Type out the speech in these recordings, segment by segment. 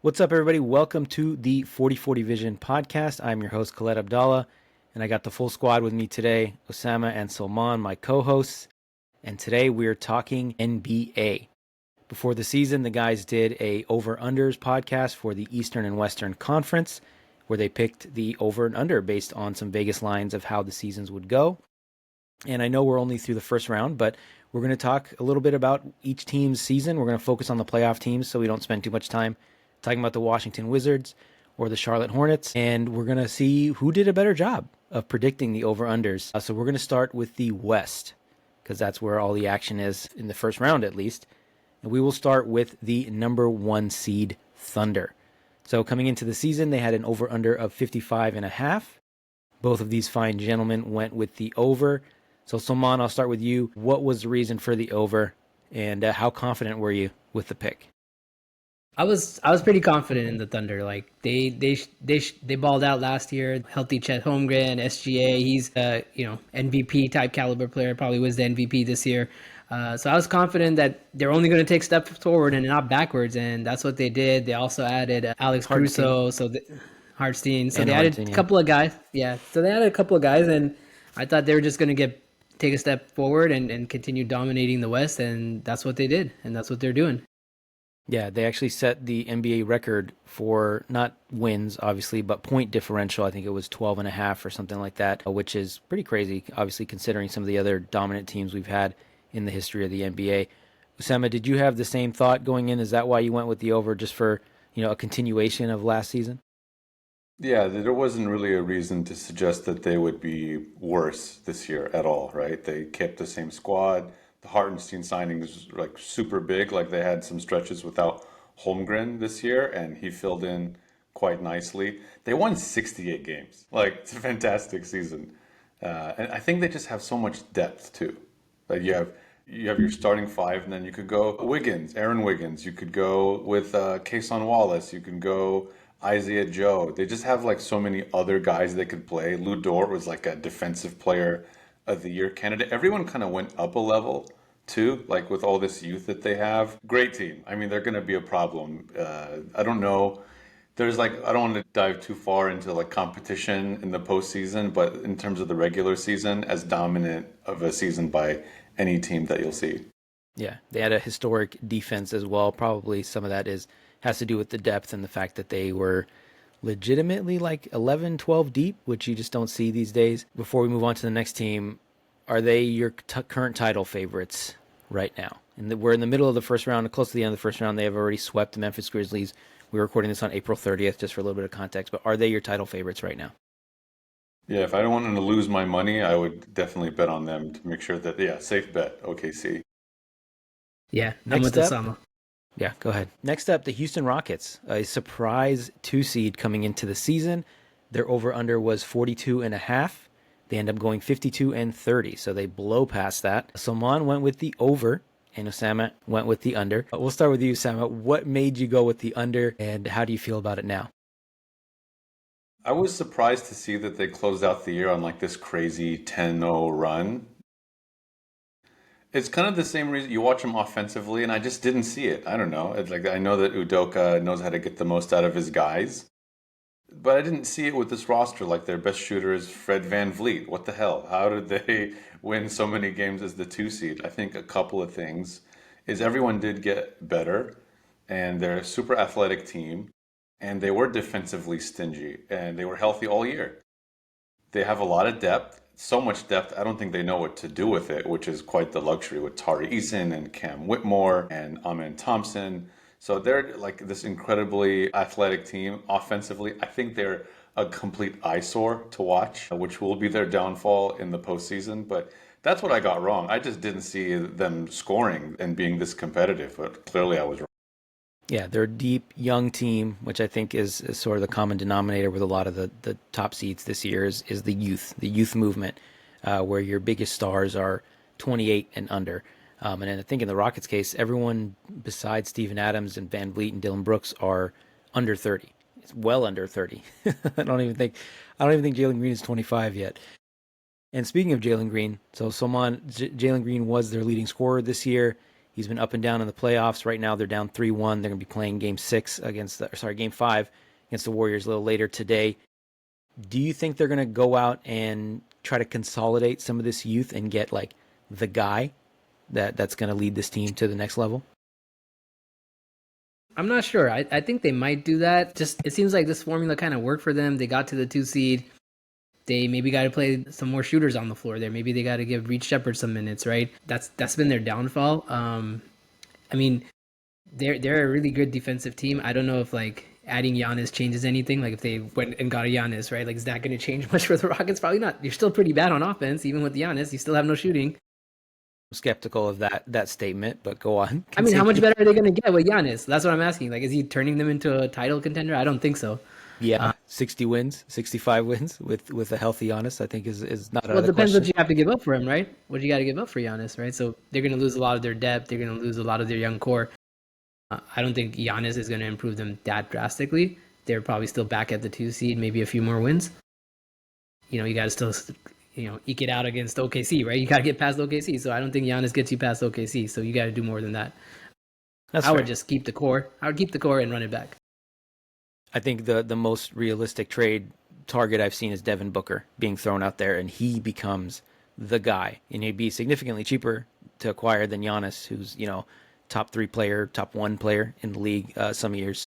What's up, everybody? Welcome to the 4040 Vision podcast. I'm your host, Khaled Abdallah, and I got the full squad with me today, Osama and Sulman, my co-hosts. And today we're talking NBA. Before the season, the guys did a over-unders podcast for the Eastern and Western Conference, where they picked the over and under based on some Vegas lines of how the seasons would go. And I know we're only through the first round, but we're going to talk a little bit about each team's season. We're going to focus on the playoff teams so we don't spend too much time talking about the Washington Wizards or the Charlotte Hornets, and we're going to see who did a better job of predicting the over-unders. So we're going to start with the West, because that's where all the action is in the first round at least. And we will start with the number one seed Thunder. So coming into the season, they had an over-under of 55.5. Both of these fine gentlemen went with the over. So Salman, I'll start with you. What was the reason for the over, and how confident were you with the pick? I was pretty confident in the Thunder. Like they balled out last year. Healthy Chet Holmgren, SGA. He's MVP type caliber player. Probably was the MVP this year. So I was confident that they're only going to take steps forward and not backwards, and that's what they did. They also added Alex Caruso, Hartstein. So they added a couple of guys. Yeah, so they added a couple of guys, and I thought they were just going to take a step forward and continue dominating the West, and that's what they did, and that's what they're doing. Yeah, they actually set the NBA record for not wins, obviously, but point differential. I think it was 12.5 or something like that, which is pretty crazy, obviously, considering some of the other dominant teams we've had in the history of the NBA. Osama, did you have the same thought going in? Is that why you went with the over, just for, a continuation of last season? Yeah, there wasn't really a reason to suggest that they would be worse this year at all, right? They kept the same squad. The Hartenstein signing is like super big. Like they had some stretches without Holmgren this year, and he filled in quite nicely. They won 68 games. Like it's a fantastic season, and I think they just have so much depth too. Like you have your starting five, and then you could go Aaron Wiggins. You could go with Kason Wallace. You can go Isaiah Joe. They just have like so many other guys they could play. Lou Dort was like a defensive player of the year candidate. Everyone kind of went up a level too, like with all this youth that they have. Great team. I mean, they're going to be a problem. I don't know. There's like, I don't want to dive too far into like competition in the postseason, but in terms of the regular season, as dominant of a season by any team that you'll see. Yeah, they had a historic defense as well. Probably some of that has to do with the depth and the fact that they were legitimately like 11, 12 deep, which you just don't see these days. Before we move on to the next team, are they your current title favorites right now? And we're in the middle of the first round, close to the end of the first round. They have already swept the Memphis Grizzlies. We're recording this on April 30th, just for a little bit of context. But are they your title favorites right now? Yeah, if I don't want to lose my money, I would definitely bet on them to make sure that, yeah, safe bet, OKC. Yeah, I'm with Osama. Yeah, go ahead. Next up, the Houston Rockets, a surprise 2 seed coming into the season. Their over-under was 42.5. They end up going 52 and 30, so they blow past that. Salman went with the over, and Osama went with the under. We'll start with you, Osama. What made you go with the under, and how do you feel about it now? I was surprised to see that they closed out the year on like this crazy 10-0 run. It's kind of the same reason you watch him offensively, and I just didn't see it. I don't know. It's like I know that Udoka knows how to get the most out of his guys, but I didn't see it with this roster. Like their best shooter is Fred VanVleet. What the hell? How did they win so many games as the 2 seed? I think a couple of things is everyone did get better, and they're a super athletic team, and they were defensively stingy, and they were healthy all year. They have a lot of depth. So much depth, I don't think they know what to do with it, which is quite the luxury with Tari Eason and Cam Whitmore and Amen Thompson. So they're like this incredibly athletic team offensively. I think they're a complete eyesore to watch, which will be their downfall in the postseason. But that's what I got wrong. I just didn't see them scoring and being this competitive, but clearly I was wrong. Yeah, they're a deep, young team, which I think is sort of the common denominator with a lot of the top seeds this year is the youth movement, where your biggest stars are 28 and under. And I think in the Rockets case, everyone besides Steven Adams and Van Vliet and Dylan Brooks are under 30. It's well under 30. I don't even think Jalen Green is 25 yet. And speaking of Jalen Green, so Salman, Jalen Green was their leading scorer this year. He's been up and down in the playoffs. Right now, they're down 3-1. They're going to be playing Game 5 against the Warriors a little later today. Do you think they're going to go out and try to consolidate some of this youth and get like the guy that's going to lead this team to the next level? I'm not sure. I think they might do that. Just it seems like this formula kind of worked for them. They got to the 2 seed. They maybe got to play some more shooters on the floor there. Maybe they got to give Reed Shepherd some minutes, right? That's been their downfall. I mean, they're a really good defensive team. I don't know if like adding Giannis changes anything. Like if they went and got a Giannis, right? Like is that going to change much for the Rockets? Probably not. You're still pretty bad on offense, even with Giannis. You still have no shooting. Skeptical of that statement, but go on. I mean, how much better are they going to get with Giannis? That's what I'm asking. Like, is he turning them into a title contender? I don't think so. Yeah, 60 wins, 65 wins with a healthy Giannis, I think is not out of the question. Well, it depends what you have to give up for him, right? What you got to give up for Giannis, right? So they're going to lose a lot of their depth. They're going to lose a lot of their young core. I don't think Giannis is going to improve them that drastically. They're probably still back at the 2 seed, maybe a few more wins. You got to still, eke it out against OKC, right? You got to get past OKC. So I don't think Giannis gets you past OKC. So you got to do more than that. I would just keep the core. I would keep the core and run it back. I think the most realistic trade target I've seen is Devin Booker being thrown out there, and he becomes the guy. And he'd be significantly cheaper to acquire than Giannis, who's, top 3 player, top 1 player in the league some years.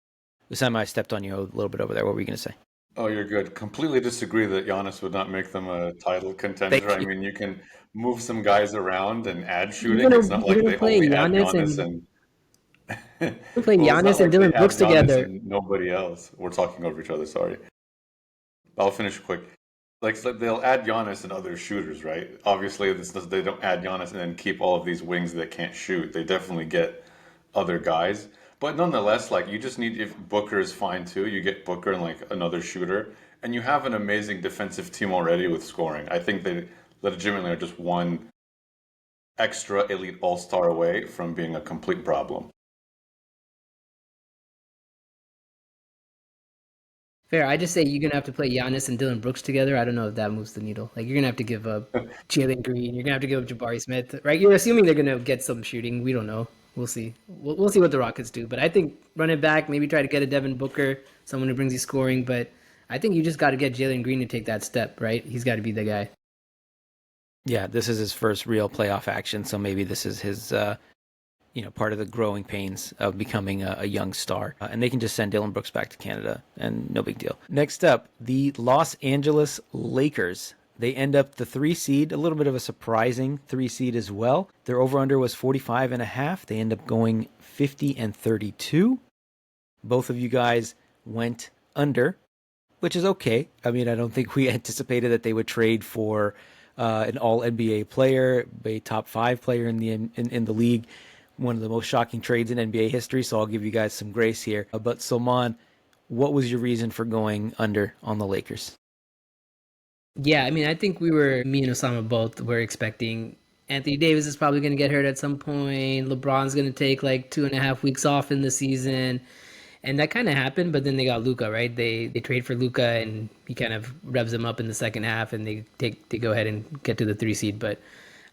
Osama, I stepped on you a little bit over there. What were you going to say? Oh, you're good. Completely disagree that Giannis would not make them a title contender. I mean, you can move some guys around and add shooting. It's not like they only add Giannis and play Giannis and Dylan Brooks together. And nobody else. We're talking over each other. Sorry. I'll finish quick. Like they'll add Giannis and other shooters, right? Obviously, they don't add Giannis and then keep all of these wings that can't shoot. They definitely get other guys. But nonetheless, like you just need, if Booker is fine too, you get Booker and like another shooter, and you have an amazing defensive team already with scoring. I think they legitimately are just one extra elite all-star away from being a complete problem. Fair. I just say you're going to have to play Giannis and Dylan Brooks together. I don't know if that moves the needle. Like, you're going to have to give up Jalen Green. You're going to have to give up Jabari Smith, right? You're assuming they're going to get some shooting. We don't know. We'll see. We'll see what the Rockets do. But I think run it back, maybe try to get a Devin Booker, someone who brings you scoring. But I think you just got to get Jalen Green to take that step, right? He's got to be the guy. Yeah, this is his first real playoff action. So maybe this is his... part of the growing pains of becoming a young star. And they can just send Dylan Brooks back to Canada, and no big deal. Next up, the Los Angeles Lakers. They end up the 3 seed, a little bit of a surprising 3 seed as well. Their over-under was 45.5. They end up going 50-32. Both of you guys went under, which is okay. I mean, I don't think we anticipated that they would trade for an all-NBA player, a top 5 player in the league. One of the most shocking trades in NBA history, so I'll give you guys some grace here. But Sulman, what was your reason for going under on the Lakers? Yeah, I mean, I think me and Osama both were expecting Anthony Davis is probably going to get hurt at some point. LeBron's going to take like 2.5 weeks off in the season. And that kind of happened, but then they got Luka, right? They trade for Luka, and he kind of revs them up in the second half, and they go ahead and get to the 3 seed. But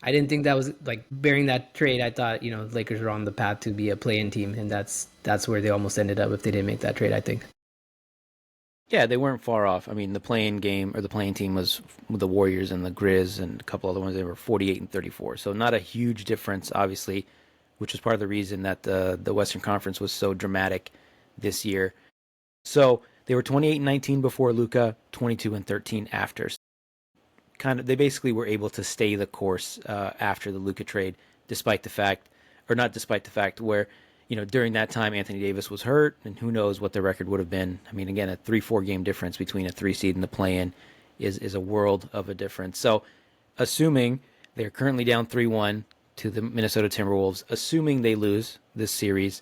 I didn't think that was like bearing that trade. I thought, Lakers were on the path to be a play-in team, and that's where they almost ended up if they didn't make that trade, I think. Yeah, they weren't far off. I mean, the play-in team was the Warriors and the Grizz and a couple other ones. They were 48-34. So not a huge difference, obviously, which was part of the reason that the Western Conference was so dramatic this year. So they were 28-19 before Luka, 22-13 after. They basically were able to stay the course after the Luka trade, where, during that time Anthony Davis was hurt, and who knows what the record would have been. I mean, again, a 3-4 game difference between a 3 seed and the play-in is a world of a difference. So, assuming they're currently down 3-1 to the Minnesota Timberwolves, assuming they lose this series,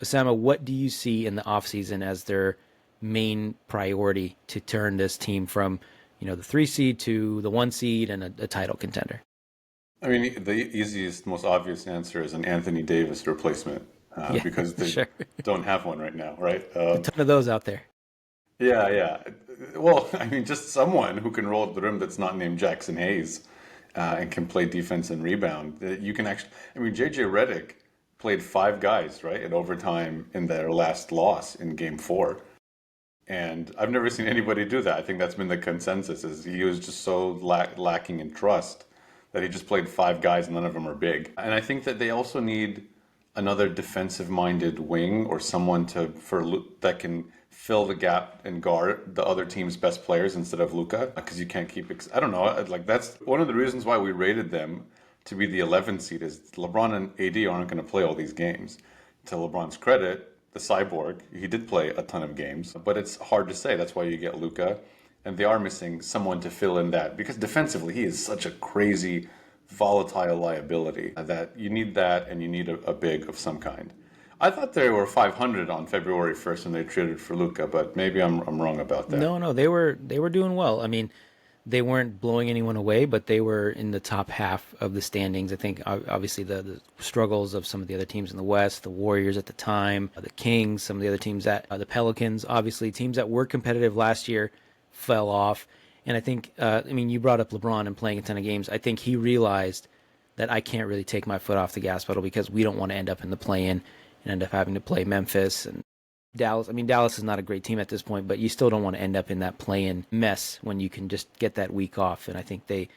Osama, what do you see in the offseason as their main priority to turn this team from the 3 seed to the 1 seed and a title contender? I mean, the easiest, most obvious answer is an Anthony Davis replacement because they don't have one right now, right? A ton of those out there. Yeah. Well, I mean, just someone who can roll at the rim that's not named Jackson Hayes and can play defense and rebound. You can actually, I mean, JJ Redick played five guys, right, in overtime in their last loss in game four. And I've never seen anybody do that. I think that's been the consensus is he was just so lacking in trust that he just played five guys, none of them are big. And I think that they also need another defensive-minded wing or someone that can fill the gap and guard the other team's best players instead of Luka, because you can't keep. I don't know. Like that's one of the reasons why we rated them to be the 11th seed is LeBron and AD aren't going to play all these games. To LeBron's credit, the cyborg, he did play a ton of games, but it's hard to say. That's why you get Luka, and they are missing someone to fill in that because defensively he is such a crazy, volatile liability that you need that, and you need a big of some kind. I thought they were 500 on February 1st when they traded for Luka, but maybe I'm wrong about that. No, they were doing well. I mean, they weren't blowing anyone away, but they were in the top half of the standings. I think obviously the struggles of some of the other teams in the West, the Warriors at the time, the Kings, some of the other teams the Pelicans, obviously teams that were competitive last year fell off. And I think, you brought up LeBron and playing a ton of games. I think he realized that I can't really take my foot off the gas pedal because we don't want to end up in the play-in and end up having to play Memphis and Dallas. I mean, Dallas is not a great team at this point, but you still don't want to end up in that play-in mess when you can just get that week off. And I think they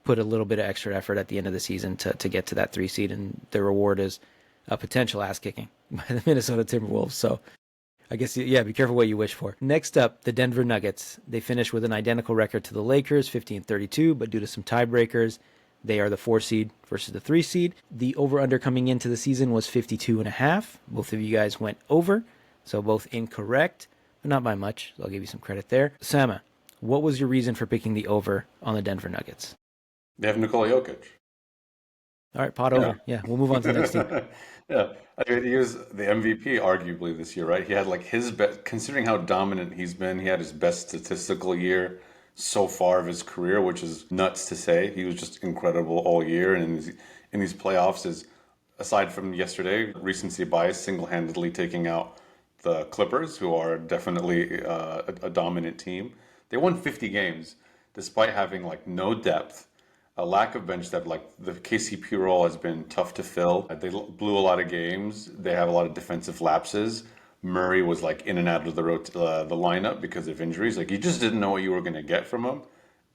put a little bit of extra effort at the end of the season to get to that 3 seed, and their reward is a potential ass-kicking by the Minnesota Timberwolves. So I guess, yeah, be careful what you wish for. Next up, the Denver Nuggets. They finished with an identical record to the Lakers, 50-32, but due to some tiebreakers, they are the 4 seed versus the 3 seed. The over-under coming into the season was 52.5. Both of you guys went over. So both incorrect, but not by much. So I'll give you some credit there. Osama, what was your reason for picking the over on the Denver Nuggets? They have Nikola Jokic. All right, pot over. Yeah, we'll move on to the next team. Yeah, I mean, he was the MVP arguably this year, right? He had like his best, considering how dominant he's been, he had his best statistical year so far of his career, which is nuts to say. He was just incredible all year, and in these playoffs is, aside from yesterday, recency bias single-handedly taking out the Clippers, who are definitely a dominant team. They won 50 games despite having like no depth, a lack of bench depth. Like the KCP role has been tough to fill. They blew a lot of games. They have a lot of defensive lapses. Murray was like in and out of the lineup because of injuries. Like you just didn't know what you were going to get from him,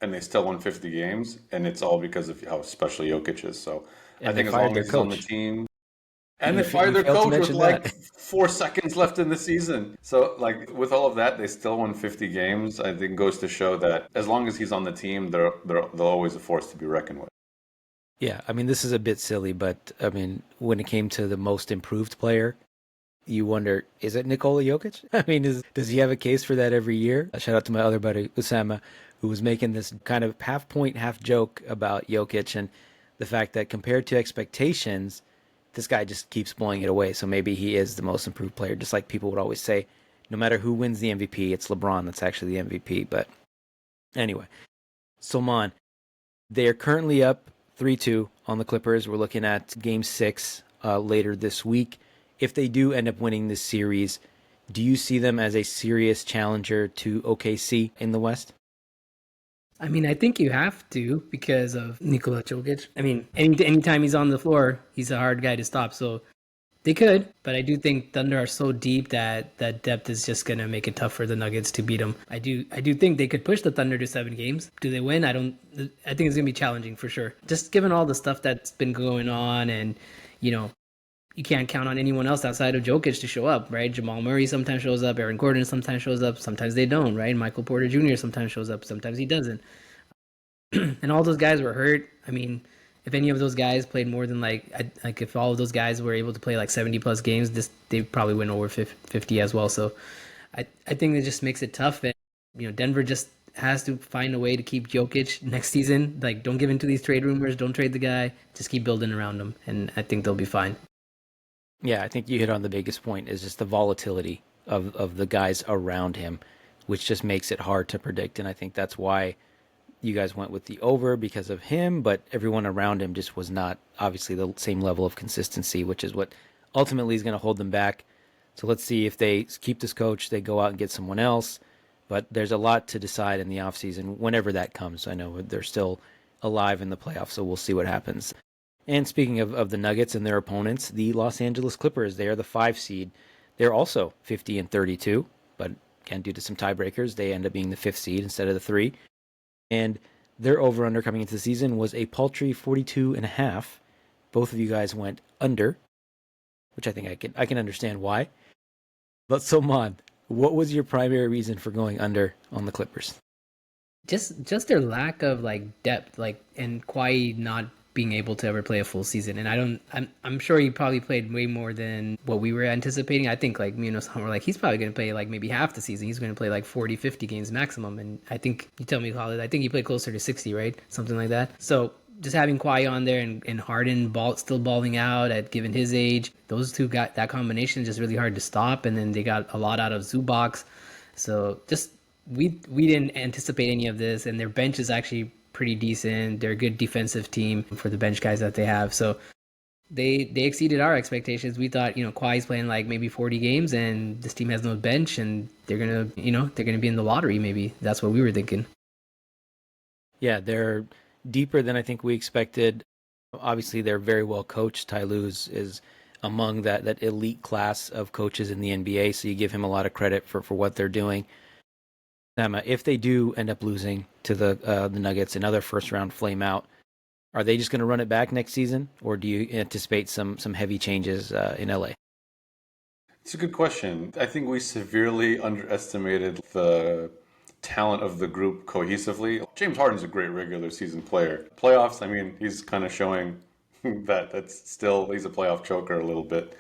and they still won 50 games. And it's all because of how special Jokic is. So and I think as long as he's on the team. And they fired their coach with like 4 seconds left in the season. So, like, with all of that, they still won 50 games. I think goes to show that as long as he's on the team, they're always a force to be reckoned with. Yeah, I mean, this is a bit silly, but I mean, when it came to the most improved player, you wonder, is it Nikola Jokic? I mean, does he have a case for that every year? Shout out to my other buddy, Osama, who was making this kind of half point, half joke about Jokic and the fact that compared to expectations, this guy just keeps blowing it away. So maybe he is the most improved player, just like people would always say, no matter who wins the MVP, it's LeBron that's actually the MVP. But anyway, Sulman, they are currently up 3-2 on the Clippers. We're looking at Game 6 later this week. If they do end up winning this series, do you see them as a serious challenger to OKC in the West? I mean, I think you have to because of Nikola Jokic. I mean, anytime he's on the floor, he's a hard guy to stop. So they could, but I do think Thunder are so deep that depth is just going to make it tough for the Nuggets to beat them. I do think they could push the Thunder to 7 games. Do they win? I think it's going to be challenging for sure. Just given all the stuff that's been going on, and, you know, you can't count on anyone else outside of Jokic to show up, right? Jamal Murray sometimes shows up. Aaron Gordon sometimes shows up. Sometimes they don't, right? Michael Porter Jr. sometimes shows up. Sometimes he doesn't. And all those guys were hurt. I mean, if any of those guys played more than if all of those guys were able to play like 70 plus games, they probably win over 50 as well. So I think it just makes it tough. And, you know, Denver just has to find a way to keep Jokic next season. Like, don't give in to these trade rumors. Don't trade the guy. Just keep building around him. And I think they'll be fine. Yeah, I think you hit on the biggest point is just the volatility of the guys around him, which just makes it hard to predict. And I think that's why you guys went with the over because of him, but everyone around him just was not obviously the same level of consistency, which is what ultimately is going to hold them back. So let's see if they keep this coach, they go out and get someone else. But there's a lot to decide in the offseason whenever that comes. I know they're still alive in the playoffs, so we'll see what happens. And speaking of the Nuggets and their opponents, the Los Angeles Clippers, they are the 5 seed. They're also 50-32, but again, due to some tiebreakers, they end up being the 5th seed instead of the 3. And their over-under coming into the season was a paltry 42.5. Both of you guys went under, which I think I can understand why. But Salman, what was your primary reason for going under on the Clippers? Just their lack of like depth, like, and Kawhi not being able to ever play a full season. And I'm sure he probably played way more than what we were anticipating. I think like me and Osama were like, he's probably going to play like maybe half the season. He's going to play like 40, 50 games maximum. And I think, you tell me, Khaled, I think he played closer to 60, right? Something like that. So just having Kawhi on there and Harden still balling out at given his age, those two got that combination just really hard to stop. And then they got a lot out of Zubac. So just we didn't anticipate any of this, and their bench is actually pretty decent. They're a good defensive team for the bench guys that they have. So they exceeded our expectations. We thought, Kawhi's playing like maybe 40 games and this team has no bench and they're going to be in the lottery maybe. That's what we were thinking. Yeah, they're deeper than I think we expected. Obviously, they're very well coached. Ty Lue is among that elite class of coaches in the NBA, so you give him a lot of credit for what they're doing. If they do end up losing to the Nuggets, another first-round flame out, are they just going to run it back next season, or do you anticipate some heavy changes in LA? It's a good question. I think we severely underestimated the talent of the group cohesively. James Harden's a great regular season player. Playoffs, I mean, he's kind of showing he's a playoff choker a little bit.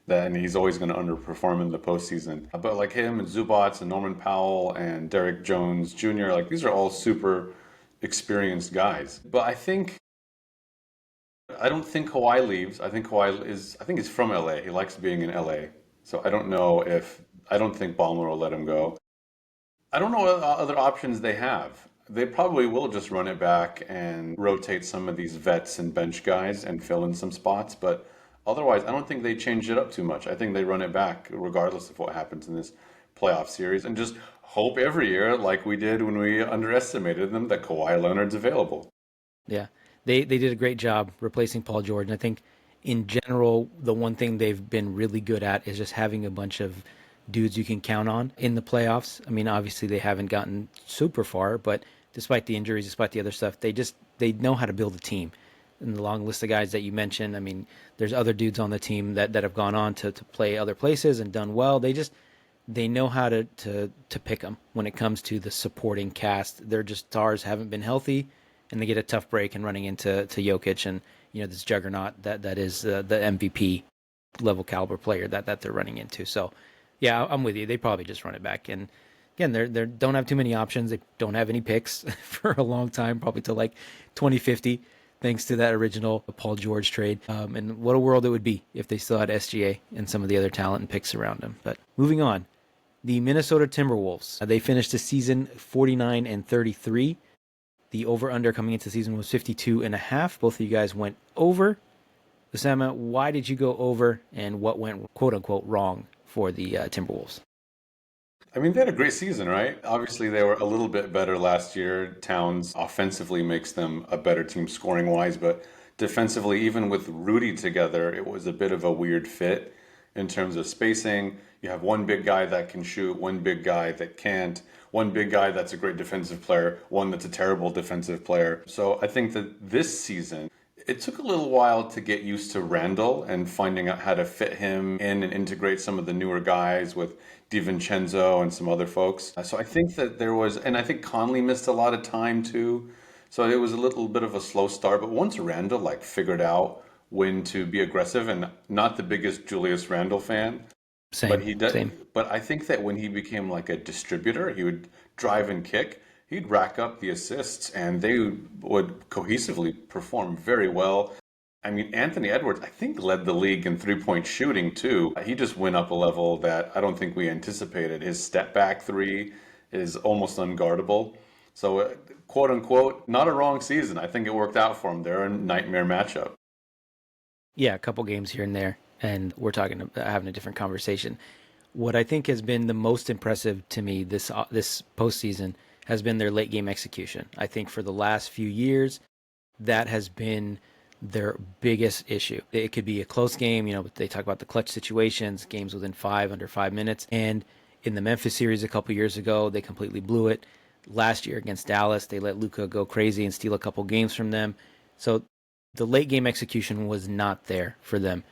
And he's always going to underperform in the postseason. But like him and Zubac and Norman Powell and Derek Jones Jr., like these are all super experienced guys. But I don't think Kawhi leaves. I think he's from LA. He likes being in LA. So I don't think Ballmer will let him go. I don't know what other options they have. They probably will just run it back and rotate some of these vets and bench guys and fill in some spots, but otherwise, I don't think they change it up too much. I think they run it back regardless of what happens in this playoff series and just hope every year, like we did when we underestimated them, that Kawhi Leonard's available. Yeah, they did a great job replacing Paul George. And I think in general, the one thing they've been really good at is just having a bunch of dudes you can count on in the playoffs. I mean, obviously they haven't gotten super far, but despite the injuries, despite the other stuff, they know how to build a team. And the long list of guys that you mentioned, I mean, there's other dudes on the team that have gone on to play other places and done well. They know how to pick them when it comes to the supporting cast. They're just stars, haven't been healthy, and they get a tough break and running into Jokic and this juggernaut that is the MVP level caliber player that they're running into. So yeah, I'm with you. They probably just run it back. And again, they don't have too many options. They don't have any picks for a long time, probably till like 2050. Thanks to that original Paul George trade. And what a world it would be if they still had SGA and some of the other talent and picks around them. But moving on, the Minnesota Timberwolves. They finished the season 49-33. The over-under coming into the season was 52.5. Both of you guys went over. Osama, why did you go over, and what went quote-unquote wrong for the Timberwolves? I mean, they had a great season, right? Obviously, they were a little bit better last year. Towns offensively makes them a better team scoring-wise, but defensively, even with Rudy together, it was a bit of a weird fit in terms of spacing. You have one big guy that can shoot, one big guy that can't, one big guy that's a great defensive player, one that's a terrible defensive player. So I think that this season, it took a little while to get used to Randall and finding out how to fit him in and integrate some of the newer guys with DiVincenzo and some other folks. So I think that and I think Conley missed a lot of time too. So it was a little bit of a slow start. But once Randall figured out when to be aggressive, and not the biggest Julius Randle fan, but he does. Same. But I think that when he became like a distributor, he would drive and kick. He'd rack up the assists, and they would cohesively perform very well. I mean, Anthony Edwards, I think, led the league in three-point shooting, too. He just went up a level that I don't think we anticipated. His step-back three is almost unguardable. So, quote-unquote, not a wrong season. I think it worked out for him. They're a nightmare matchup. Yeah, a couple games here and there, and we're talking about having a different conversation. What I think has been the most impressive to me this postseason has been their late-game execution. I think for the last few years, that has been their biggest issue. It could be a close game, but they talk about the clutch situations, games within under 5 minutes. And in the Memphis series a couple years ago, they completely blew it. Last year against Dallas, they let Luka go crazy and steal a couple games from them. So the late game execution was not there for them.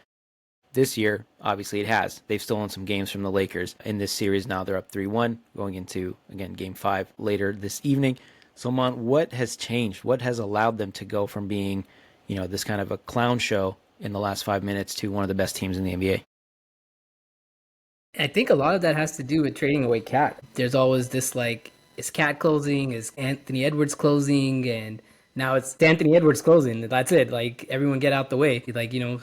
This year, obviously it has. They've stolen some games from the Lakers. In this series now, they're up 3-1, going into, again, Game 5 later this evening. Sulman, what has changed? What has allowed them to go from being, this kind of a clown show in the last 5 minutes to one of the best teams in the NBA? I think a lot of that has to do with trading away Cat. There's always this is Cat closing? Is Anthony Edwards closing? And now it's Anthony Edwards closing. That's it. Everyone get out the way.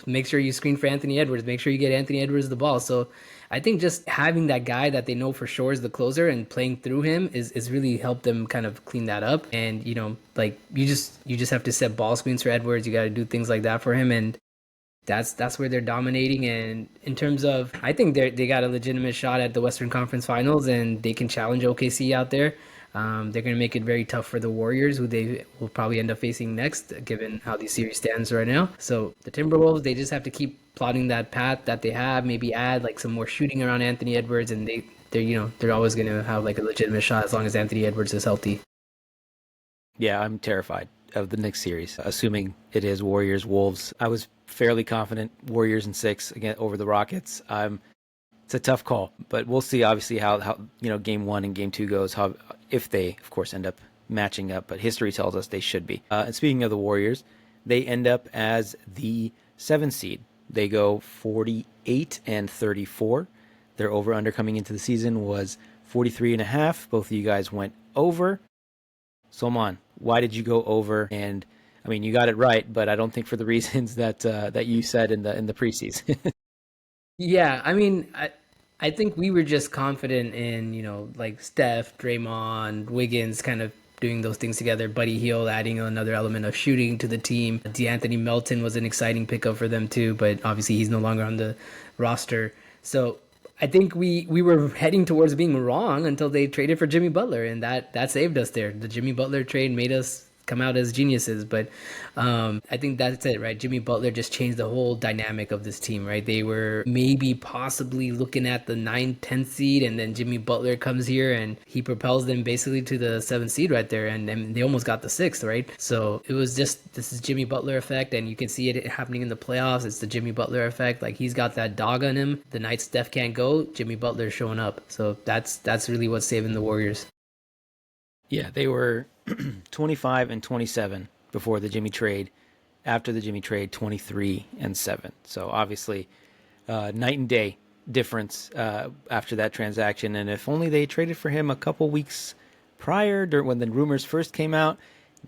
Make sure you screen for Anthony Edwards. Make sure you get Anthony Edwards the ball. So I think just having that guy that they know for sure is the closer and playing through him is really helped them kind of clean that up. And, you just have to set ball screens for Edwards. You got to do things like that for him. And that's where they're dominating. And in terms of, I think they got a legitimate shot at the Western Conference Finals, and they can challenge OKC out there. They're going to make it very tough for the Warriors, who they will probably end up facing next, given how the series stands right now. So the Timberwolves, they just have to keep plotting that path that they have, maybe add some more shooting around Anthony Edwards, and they're always going to have a legitimate shot as long as Anthony Edwards is healthy. Yeah, I'm terrified of the Knicks series, assuming it is Warriors-Wolves. I was fairly confident Warriors in 6 again over the Rockets. It's a tough call, but we'll see obviously how Game 1 and Game 2 goes, if they, of course, end up matching up, but history tells us they should be. And speaking of the Warriors, they end up as the 7th seed. They go 48-34. Their over-under coming into the season was 43.5. Both of you guys went over. Sulman, why did you go over? And I mean, you got it right, but I don't think for the reasons that you said in the preseason. Yeah, I mean, I think we were just confident in, Steph, Draymond, Wiggins kind of doing those things together. Buddy Hield adding another element of shooting to the team. DeAnthony Melton was an exciting pickup for them too, but obviously he's no longer on the roster. So I think we were heading towards being wrong until they traded for Jimmy Butler, and that saved us there. The Jimmy Butler trade made us come out as geniuses, but I think that's it, right? Jimmy Butler just changed the whole dynamic of this team, right? They were maybe possibly looking at the 9-10 seed, and then Jimmy Butler comes here and he propels them basically to the 7th seed right there, and they almost got the 6th, right? So it was just, this is Jimmy Butler effect, and you can see it happening in the playoffs. It's the Jimmy Butler effect. He's got that dog on him. The night Steph can't go, Jimmy Butler's showing up. So that's really what's saving the Warriors. Yeah, they were 25-27 before the Jimmy trade. After the Jimmy trade, 23-7. So obviously, night and day difference after that transaction. And if only they traded for him a couple weeks prior, when the rumors first came out,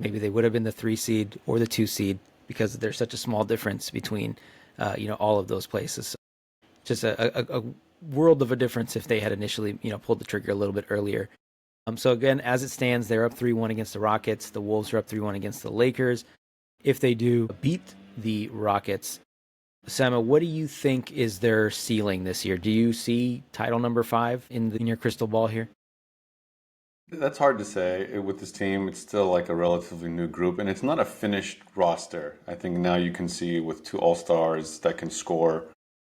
maybe they would have been the 3 seed or the 2 seed, because there's such a small difference between all of those places. So just a world of a difference if they had initially pulled the trigger a little bit earlier. So again, as it stands, they're up 3-1 against the Rockets. The Wolves are up 3-1 against the Lakers. If they do beat the Rockets, Osama, what do you think is their ceiling this year? Do you see title number 5 in your crystal ball here? That's hard to say with this team. It's still a relatively new group, and it's not a finished roster. I think now you can see with 2 All-Stars that can score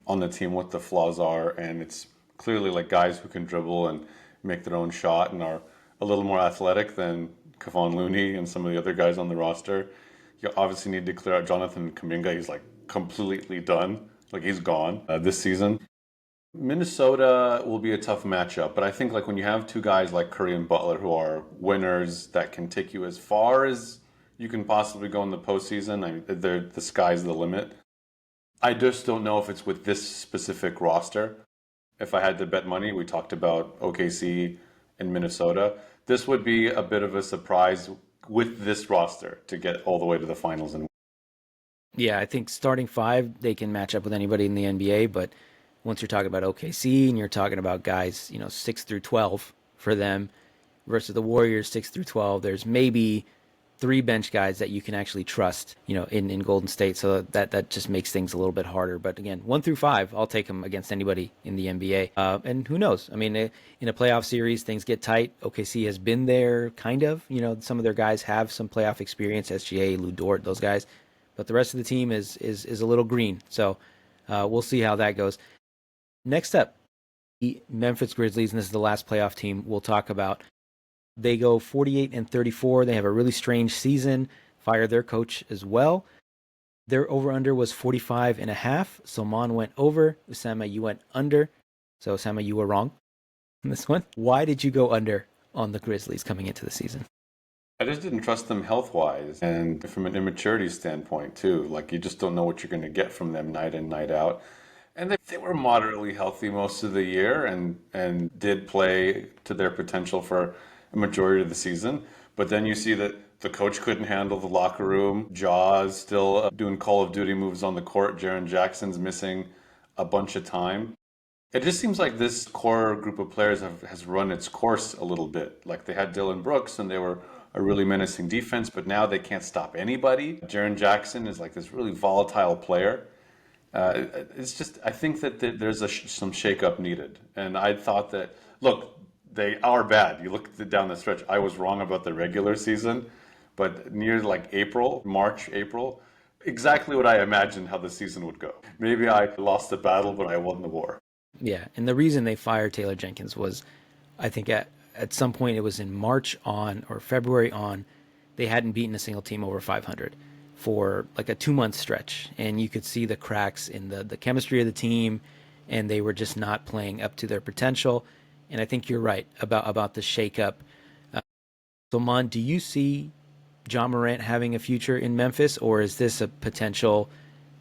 on the team what the flaws are, and it's clearly guys who can dribble and make their own shot and are a little more athletic than Kevon Looney and some of the other guys on the roster. You obviously need to clear out Jonathan Kuminga. He's completely done. He's gone this season. Minnesota will be a tough matchup, but I think when you have 2 guys like Curry and Butler who are winners that can take you as far as you can possibly go in the postseason, the sky's the limit. I just don't know if it's with this specific roster. If I had to bet money, we talked about OKC and Minnesota. This would be a bit of a surprise with this roster to get all the way to the finals. Yeah, I think starting 5, they can match up with anybody in the NBA, but once you're talking about OKC and you're talking about guys, 6 through 12 for them versus the Warriors 6 through 12, there's maybe 3 bench guys that you can actually trust, in Golden State. So that just makes things a little bit harder. But again, 1 through 5, I'll take them against anybody in the NBA. And who knows? I mean, in a playoff series, things get tight. OKC has been there, kind of. Some of their guys have some playoff experience, SGA, Lou Dort, those guys. but the rest of the team is a little green. So we'll see how that goes. Next up, the Memphis Grizzlies, and this is the last playoff team we'll talk about. They go 48-34. They have a really strange season. Fired their coach as well. Their over-under was 45.5. Sulman went over. Osama, you went under. So Osama, you were wrong on this one. Why did you go under on the Grizzlies coming into the season? I just didn't trust them health-wise and from an immaturity standpoint too. Like you just don't know what you're going to get from them night in, night out. And they were moderately healthy most of the year and did play to their potential for a majority of the season. But then you see that the coach couldn't handle the locker room. Jaws still doing Call of Duty moves on the court. Jaren Jackson's missing a bunch of time. It just seems like this core group of players has run its course a little bit. Like they had Dylan Brooks and they were a really menacing defense, but now they can't stop anybody. Jaren Jackson is like this really volatile player. It's just, I think that there's some shakeup needed. And I thought that, look, they are bad. You look down the stretch, I was wrong about the regular season, but near like March, April, exactly what I imagined how the season would go. Maybe I lost the battle, but I won the war. Yeah, and the reason they fired Taylor Jenkins was, I think at some point it was in March on or February on, they hadn't beaten a single team over 500 for like a 2-month stretch, and you could see the cracks in the chemistry of the team, and they were just not playing up to their potential. And I think you're right about the shakeup. Sulman, do you see Ja Morant having a future in Memphis, or is this a potential,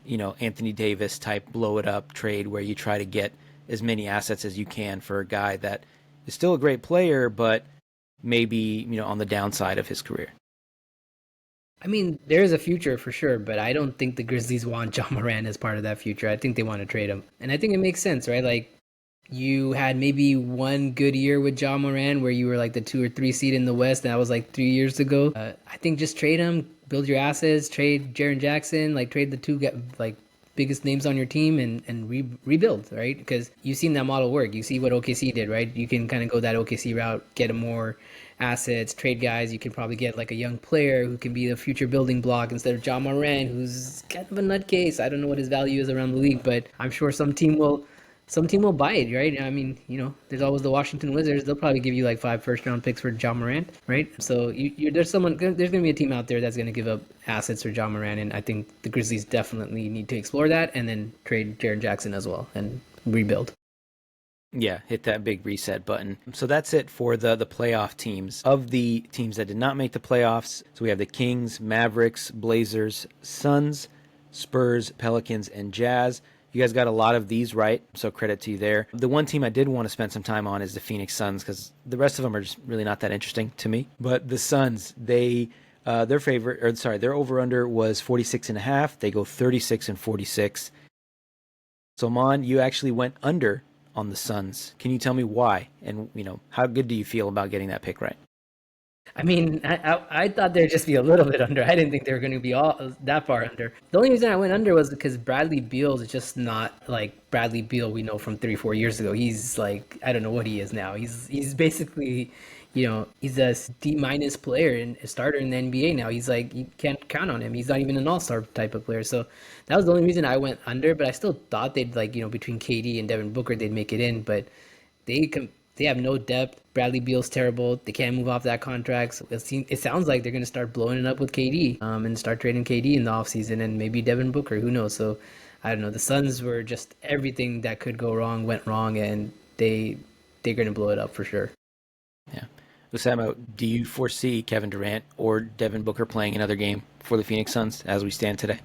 Anthony Davis type blow it up trade where you try to get as many assets as you can for a guy that is still a great player, but maybe, on the downside of his career? I mean, there is a future for sure, but I don't think the Grizzlies want Ja Morant as part of that future. I think they want to trade him. And I think it makes sense, right? Like, you had maybe one good year with Ja Morant where you were like the 2 or 3 seed in the West, and that was like 3 years ago. I think just trade him, build your assets, trade Jaren Jackson, like trade the two biggest names on your team and rebuild, right? Because you've seen that model work. You see what OKC did, right? You can kind of go that OKC route, get a more assets, trade guys. You can probably get like a young player who can be the future building block instead of Ja Morant, who's kind of a nutcase. I don't know what his value is around the league, but I'm sure some team will buy it, right? I mean, there's always the Washington Wizards. They'll probably give you like 5 first-round picks for Ja Morant, right? So there's going to be a team out there that's going to give up assets for Ja Morant, and I think the Grizzlies definitely need to explore that and then trade Jaren Jackson as well and rebuild. Yeah, hit that big reset button. So that's it for the playoff teams. Of the teams that did not make the playoffs, so we have the Kings, Mavericks, Blazers, Suns, Spurs, Pelicans, and Jazz. You guys got a lot of these right, so credit to you there. The one team I did want to spend some time on is the Phoenix Suns, because the rest of them are just really not that interesting to me. But the Suns, their over-under was 46.5. They go 36-46. Sulman, you actually went under on the Suns. Can you tell me why? And, how good do you feel about getting that pick right? I mean, I thought they'd just be a little bit under. I didn't think they were going to be all that far under. The only reason I went under was because Bradley Beal is just not like Bradley Beal we know from 3-4 years ago. He's like, I don't know what he is now. He's basically, he's a D- player and a starter in the NBA now. He's like, you can't count on him. He's not even an all-star type of player. So that was the only reason I went under, but I still thought they'd between KD and Devin Booker, they'd make it in, but they have no depth. Bradley Beal's terrible. They can't move off that contract. So it sounds like they're going to start blowing it up with KD and start trading KD in the offseason and maybe Devin Booker. Who knows? So I don't know. The Suns were just everything that could go wrong went wrong, and they're going to blow it up for sure. Yeah. Osama, do you foresee Kevin Durant or Devin Booker playing another game for the Phoenix Suns as we stand today?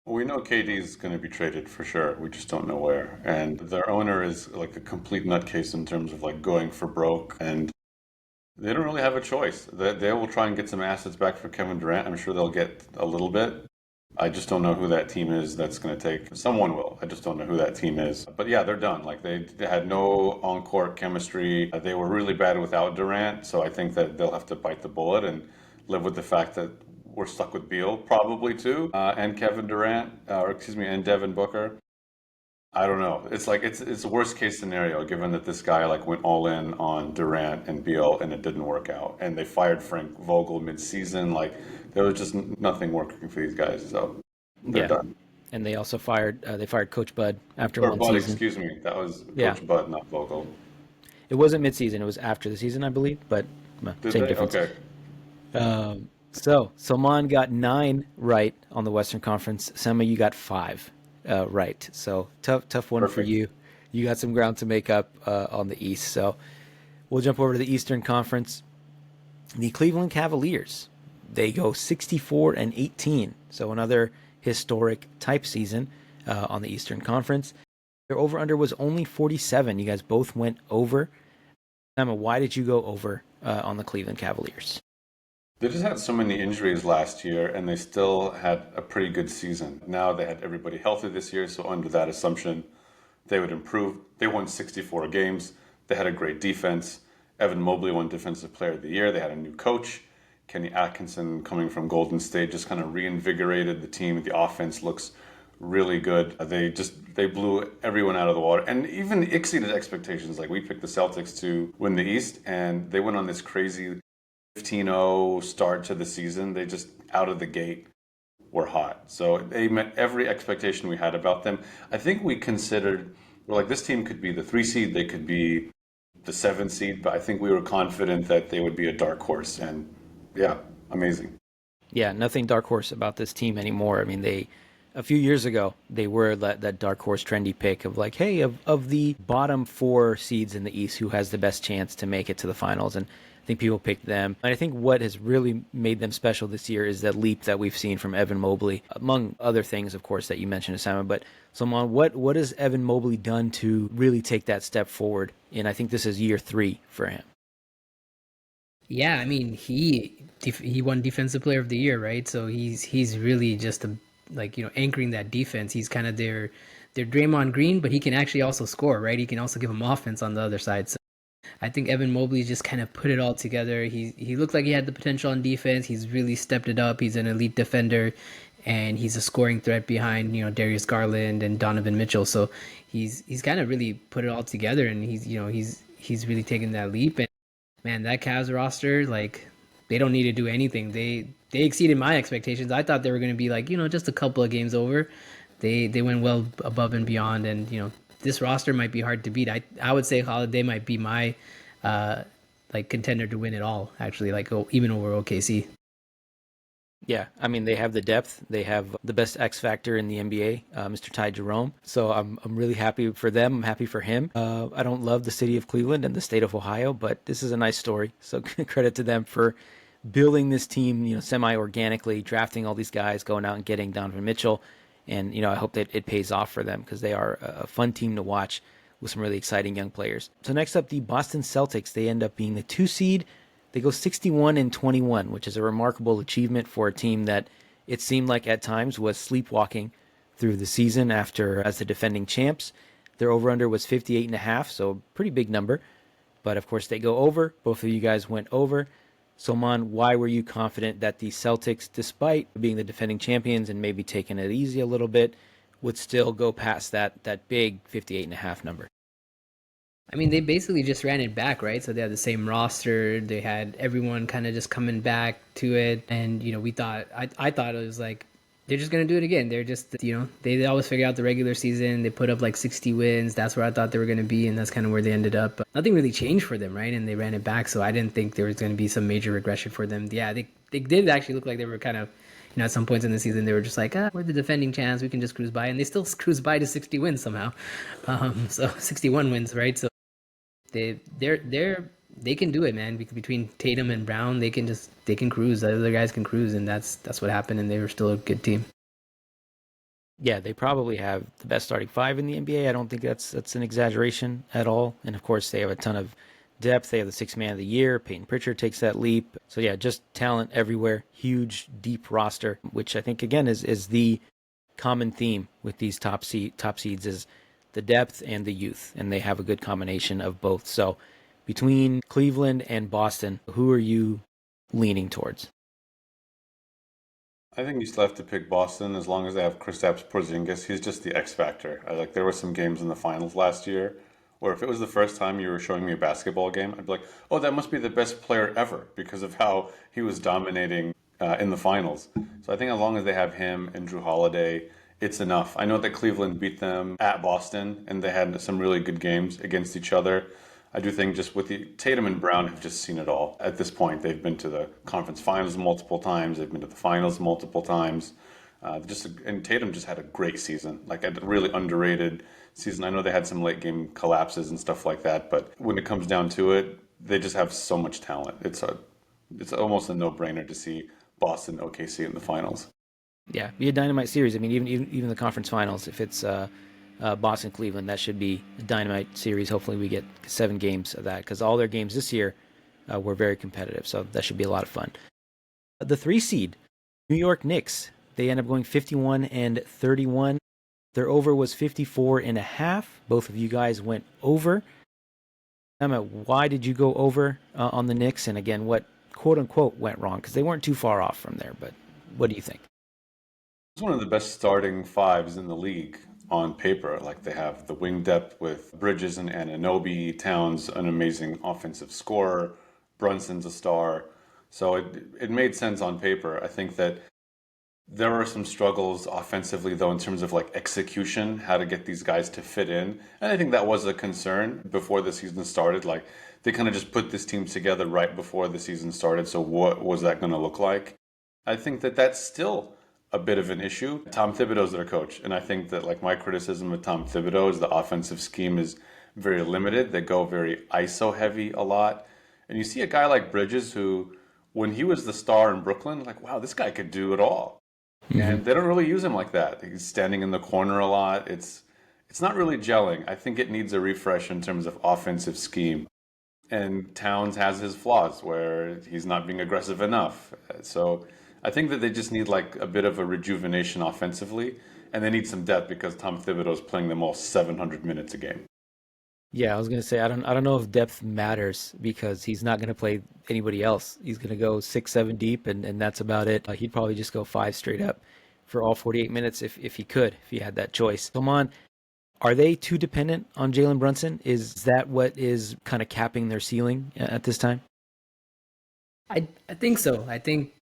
We know KD is going to be traded for sure. We just don't know where. And their owner is like a complete nutcase in terms of like going for broke. And they don't really have a choice. They will try and get some assets back for Kevin Durant. I'm sure they'll get a little bit. I just don't know who that team is that's going to take. Someone will. I just don't know who that team is. But yeah, they're done. Like they had no on-court chemistry. They were really bad without Durant. So I think that they'll have to bite the bullet and live with the fact that we're stuck with Beal probably too, and Kevin Durant, and Devin Booker. I don't know. It's like it's a worst case scenario given that this guy like went all in on Durant and Beal and it didn't work out, and they fired Frank Vogel mid-season. Like there was just nothing working for these guys. So They're Yeah, done. and they also fired Coach Bud after Or one Bud, season. excuse me. That was Yeah, Coach Bud, not Vogel. it wasn't midseason; it was after the season, I believe. But well, Did same they? difference. Okay. So Salman got 9 right on the Western Conference. Sema, you got 5 right. So tough one for Perfect. you. You got some ground to make up on the East. So we'll jump over to the Eastern Conference. The Cleveland Cavaliers, they go 64-18. So another historic type season on the Eastern Conference. Their over under was only 47. You guys both went over. Emma, why did you go over on the Cleveland Cavaliers? They just had so many injuries last year, and they still had a pretty good season. Now they had everybody healthy this year, so under that assumption, they would improve. They won 64 games. They had a great defense. Evan Mobley won Defensive Player of the Year. They had a new coach. Kenny Atkinson, coming from Golden State, just kind of reinvigorated the team. The offense looks really good. They blew everyone out of the water, and even exceeded expectations. Like, we picked the Celtics to win the East, and they went on this crazy 15-0 start to the season. They just, out of the gate, were hot. So they met every expectation we had about them. I think we're like, this team could be the 3 seed, they could be the 7 seed, but I think we were confident that they would be a dark horse. And yeah, amazing. Yeah, nothing dark horse about this team anymore. I mean, a few years ago, they were that dark horse trendy pick of like, hey, of the bottom 4 seeds in the East, who has the best chance to make it to the finals? And I think people picked them. And I think what has really made them special this year is that leap that we've seen from Evan Mobley, among other things, of course, that you mentioned, Osama. But Salman, what has Evan Mobley done to really take that step forward? And I think this is year 3 for him. Yeah, I mean he won Defensive Player of the Year, right? So he's really just anchoring that defense. He's kind of their Draymond Green, but he can actually also score, right? He can also give them offense on the other side. So I think Evan Mobley just kind of put it all together. He looked like he had the potential on defense. He's really stepped it up. He's an elite defender, and he's a scoring threat behind Darius Garland and Donovan Mitchell. So he's kind of really put it all together, and he's really taken that leap. And man, that Cavs roster, like, they don't need to do anything. They exceeded my expectations. I thought they were going to be like, just a couple of games over. They went well above and beyond, and this roster might be hard to beat. I would say Holiday might be my contender to win it all, actually, even over OKC. Yeah, I mean, they have the depth. They have the best X factor in the NBA, Mr. Ty Jerome. So I'm really happy for them. I'm happy for him. I don't love the city of Cleveland and the state of Ohio, but this is a nice story. So credit to them for building this team, semi-organically, drafting all these guys, going out and getting Donovan Mitchell. And, I hope that it pays off for them because they are a fun team to watch with some really exciting young players. So next up, the Boston Celtics. They end up being the 2 seed. They go 61-21, which is a remarkable achievement for a team that it seemed like at times was sleepwalking through the season as the defending champs. Their over-under was 58.5, so a pretty big number. But of course, they go over. Both of you guys went over. Salman, why were you confident that the Celtics, despite being the defending champions and maybe taking it easy a little bit, would still go past that big 58.5 number? I mean, they basically just ran it back, right? So they had the same roster. They had everyone kind of just coming back to it. And, I thought it was like, they're just going to do it again. They're just, they always figure out the regular season. They put up like 60 wins. That's where I thought they were going to be. And that's kind of where they ended up. But nothing really changed for them, right? And they ran it back. So I didn't think there was going to be some major regression for them. Yeah, they did actually look like they were kind of, at some points in the season, they were just like, we're the defending champs. We can just cruise by. And they still cruise by to 60 wins somehow. So 61 wins, right? So they can do it, man. Between Tatum and Brown, they can cruise. The other guys can cruise, and that's what happened. And they were still a good team. Yeah, they probably have the best starting 5 in the NBA. I don't think that's an exaggeration at all. And of course, they have a ton of depth. They have the 6th man of the year. Peyton Pritchard takes that leap. So yeah, just talent everywhere. Huge, deep roster, which I think again is the common theme with these top seeds is the depth and the youth, and they have a good combination of both. So between Cleveland and Boston, who are you leaning towards? I think you still have to pick Boston as long as they have Kristaps Porzingis. He's just the X factor. There were some games in the finals last year where if it was the first time you were showing me a basketball game, I'd be like, oh, that must be the best player ever because of how he was dominating in the finals. So I think as long as they have him and Drew Holiday, it's enough. I know that Cleveland beat them at Boston, and they had some really good games against each other. I do think just with the Tatum and Brown have just seen it all. At this point, they've been to the conference finals multiple times. They've been to the finals multiple times. And Tatum just had a great season, like a really underrated season. I know they had some late game collapses and stuff like that, but when it comes down to it, they just have so much talent. It's almost a no-brainer to see Boston OKC in the finals. Yeah, be a dynamite series. I mean, even the conference finals, if it's Boston Cleveland, that should be a dynamite series. Hopefully, we get 7 games of that because all their games this year were very competitive. So that should be a lot of fun. The 3 seed, New York Knicks, they end up going 51-31. Their over was 54.5. Both of you guys went over. Emma, why did you go over on the Knicks? And again, what quote unquote went wrong? Because they weren't too far off from there. But what do you think? It's one of the best starting fives in the league on paper. Like they have the wing depth with Bridges and Anunoby, Towns, an amazing offensive scorer, Brunson's a star. So it made sense on paper. I think that there were some struggles offensively, though, in terms of like execution, how to get these guys to fit in. And I think that was a concern before the season started. Like they kind of just put this team together right before the season started. So what was that going to look like? I think that that's still a bit of an issue. Tom Thibodeau's their coach. And I think that like my criticism of Tom Thibodeau is the offensive scheme is very limited. They go very ISO heavy a lot. And you see a guy like Bridges who, when he was the star in Brooklyn, like, wow, this guy could do it all. And they don't really use him like that. He's standing in the corner a lot. It's not really gelling. I think it needs a refresh in terms of offensive scheme. And Towns has his flaws where he's not being aggressive enough. So I think that they just need like a bit of a rejuvenation offensively, and they need some depth because Tom Thibodeau is playing them all 700 minutes a game. Yeah, I was gonna say I don't know if depth matters because he's not gonna play anybody else. He's gonna go 6-7 deep, and that's about it. He'd probably just go 5 straight up for all 48 minutes if he had that choice. Sulman, are they too dependent on Jalen Brunson? Is that what is kind of capping their ceiling at this time? I think so. I think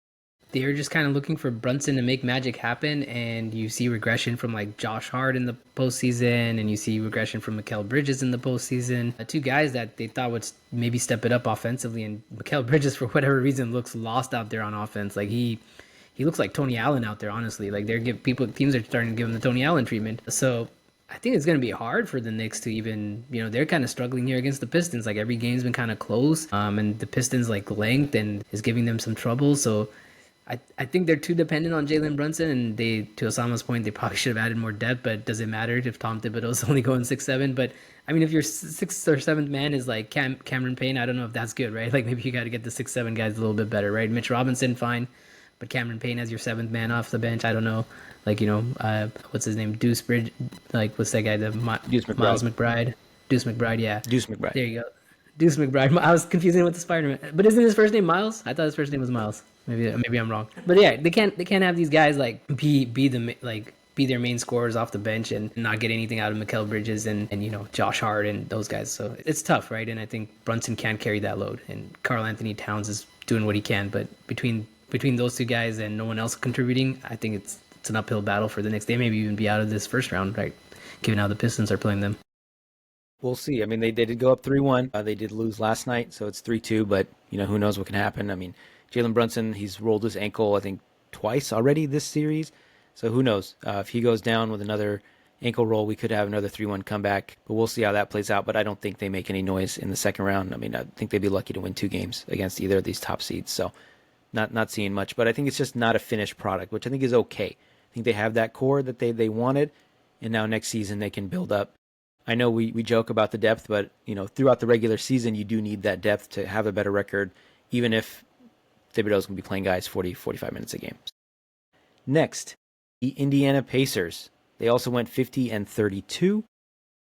they're just kind of looking for Brunson to make magic happen, and you see regression from like Josh Hart in the postseason, and you see regression from Mikal Bridges in the postseason. 2 guys that they thought would maybe step it up offensively, and Mikal Bridges for whatever reason looks lost out there on offense. Like he looks like Tony Allen out there, honestly. Like teams are starting to give him the Tony Allen treatment. So I think it's going to be hard for the Knicks to even, they're kind of struggling here against the Pistons. Like every game's been kind of close, and the Pistons like length and is giving them some trouble. So I think they're too dependent on Jalen Brunson, and to Osama's point, they probably should have added more depth, but does it matter if Tom Thibodeau's only going 6-7? But I mean, if your 6th or 7th man is like Cameron Payne, I don't know if that's good, right? Like maybe you got to get the 6-7 guys a little bit better, right? Mitch Robinson, fine, but Cameron Payne as your 7th man off the bench, I don't know. Like, what's his name? Deuce Bridge, like what's that guy? Deuce McBride. Miles McBride. Deuce McBride, yeah. Deuce McBride. There you go. Deuce McBride. I was confusing him with the Spider-Man, but isn't his first name Miles? I thought his first name was Miles. Maybe I'm wrong. But yeah, they can't have these guys like be their main scorers off the bench and not get anything out of Mikal Bridges and Josh Hart and those guys. So it's tough, right? And I think Brunson can't carry that load, and Karl Anthony Towns is doing what he can, but between those 2 guys and no one else contributing, I think it's an uphill battle for the Knicks. They maybe even be out of this first round, right? Given how the Pistons are playing them. We'll see. I mean, they did go up 3-1. They did lose last night, so it's 3-2. But who knows what can happen? I mean, Jalen Brunson, he's rolled his ankle, I think, twice already this series. So who knows? If he goes down with another ankle roll, we could have another 3-1 comeback. But we'll see how that plays out. But I don't think they make any noise in the second round. I mean, I think they'd be lucky to win 2 games against either of these top seeds. So not seeing much. But I think it's just not a finished product, which I think is okay. I think they have that core that they wanted, and now next season they can build up. I know we joke about the depth, but throughout the regular season, you do need that depth to have a better record, even if Thibodeau's going to be playing guys 40, 45 minutes a game. Next, the Indiana Pacers. They also went 50-32.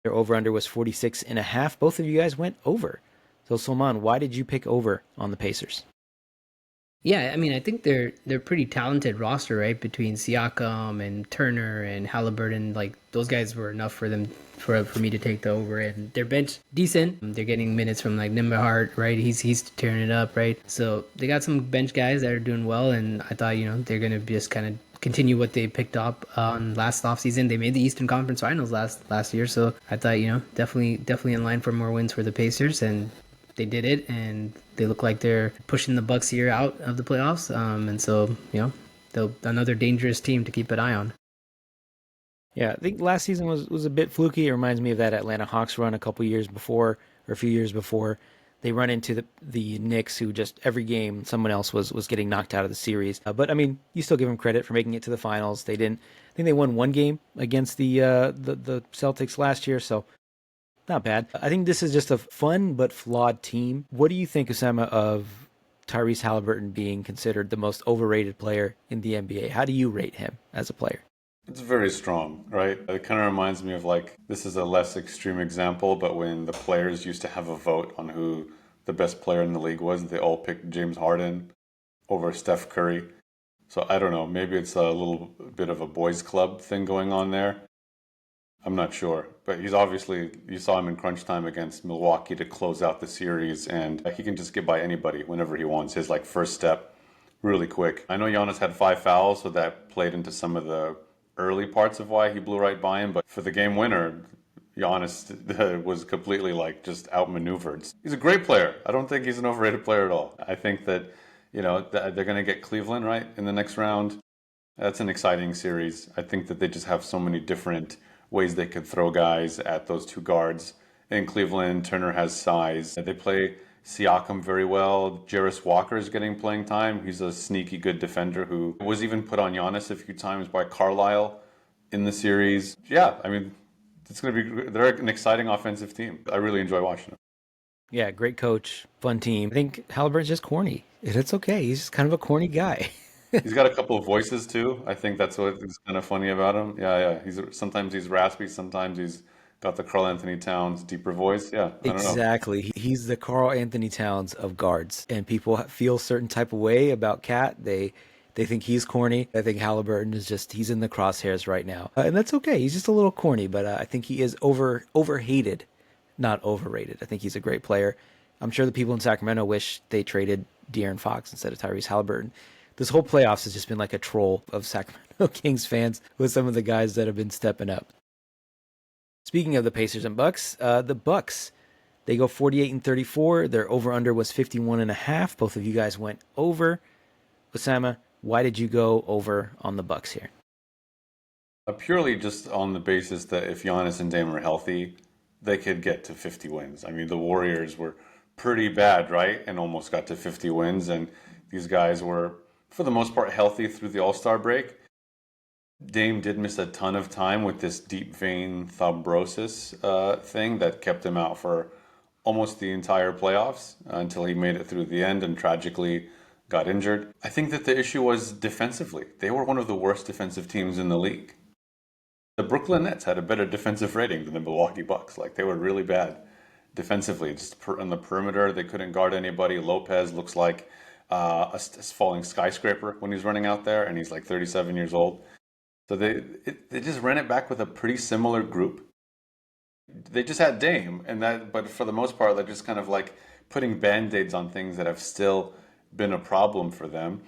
Their over-under was 46.5. Both of you guys went over. So, Sulman, why did you pick over on the Pacers? Yeah, I mean, I think they're pretty talented roster, right? Between Siakam and Turner and Halliburton, like those guys were enough for them for me to take the over. And their bench decent. They're getting minutes from like Nimbarhart, right? He's tearing it up, right? So they got some bench guys that are doing well, and I thought they're gonna just kind of continue what they picked up on last offseason. They made the Eastern Conference Finals last year, so I thought definitely in line for more wins for the Pacers, and they did it, and they look like they're pushing the Bucks here out of the playoffs. And so they'll another dangerous team to keep an eye on. Yeah, I think last season was a bit fluky. It reminds me of that Atlanta Hawks run a couple years before, or a few years before. They run into the Knicks, who just every game someone else was getting knocked out of the series. But I mean, you still give them credit for making it to the finals. They didn't. I think they won one game against the Celtics last year, so not bad. I think this is just a fun but flawed team. What do you think, Osama, of Tyrese Haliburton being considered the most overrated player in the NBA? How do you rate him as a player? It's very strong, right? It kind of reminds me of like, this is a less extreme example, but when the players used to have a vote on who the best player in the league was, they all picked James Harden over Steph Curry. So I don't know, maybe it's a little bit of a boys club thing going on there. I'm not sure, but he's obviously, you saw him in crunch time against Milwaukee to close out the series, and he can just get by anybody whenever he wants. His like first step, really quick. I know Giannis had 5 fouls, so that played into some of the early parts of why he blew right by him. But for the game winner, Giannis was completely like just outmaneuvered. He's a great player. I don't think he's an overrated player at all. I think that, they're going to get Cleveland right in the next round. That's an exciting series. I think that they just have so many different ways they could throw guys at those two guards. In Cleveland, Turner has size. They play Siakam very well. Jarris Walker is getting playing time. He's a sneaky good defender who was even put on Giannis a few times by Carlisle in the series. Yeah, I mean, they're an exciting offensive team. I really enjoy watching them. Yeah, great coach, fun team. I think Halliburton's just corny. It's okay. He's just kind of a corny guy. He's got a couple of voices too. I think that's what is kind of funny about him. Yeah. Sometimes he's raspy, sometimes he's got the Karl Anthony Towns deeper voice. Yeah, I don't know. Exactly. He's the Karl Anthony Towns of guards, and people feel a certain type of way about Cat. They think he's corny. I think Halliburton is he's in the crosshairs right now, and that's okay. He's just a little corny, but I think he is overhated, not overrated. I think he's a great player. I'm sure the people in Sacramento wish they traded De'Aaron Fox instead of Tyrese Haliburton. This whole playoffs has just been like a troll of Sacramento Kings fans with some of the guys that have been stepping up. Speaking of the Pacers and Bucks, the Bucks, they go 48-34. Their over-under was 51.5. Both of you guys went over. Osama, why did you go over on the Bucks here? Purely just on the basis that if Giannis and Dame are healthy, they could get to 50 wins. I mean, the Warriors were pretty bad, right? And almost got to 50 wins. And these guys were, for the most part, healthy through the All-Star break. Dame did miss a ton of time with this deep vein thrombosis thing that kept him out for almost the entire playoffs until he made it through the end and tragically got injured. I think that the issue was defensively. They were one of the worst defensive teams in the league. The Brooklyn Nets had a better defensive rating than the Milwaukee Bucks. Like, they were really bad defensively. Just on the perimeter, they couldn't guard anybody. Lopez looks like a falling skyscraper when he's running out there, and he's like 37 years old. So they just ran it back with a pretty similar group. They just had Dame, but for the most part, they're just kind of like putting band-aids on things that have still been a problem for them.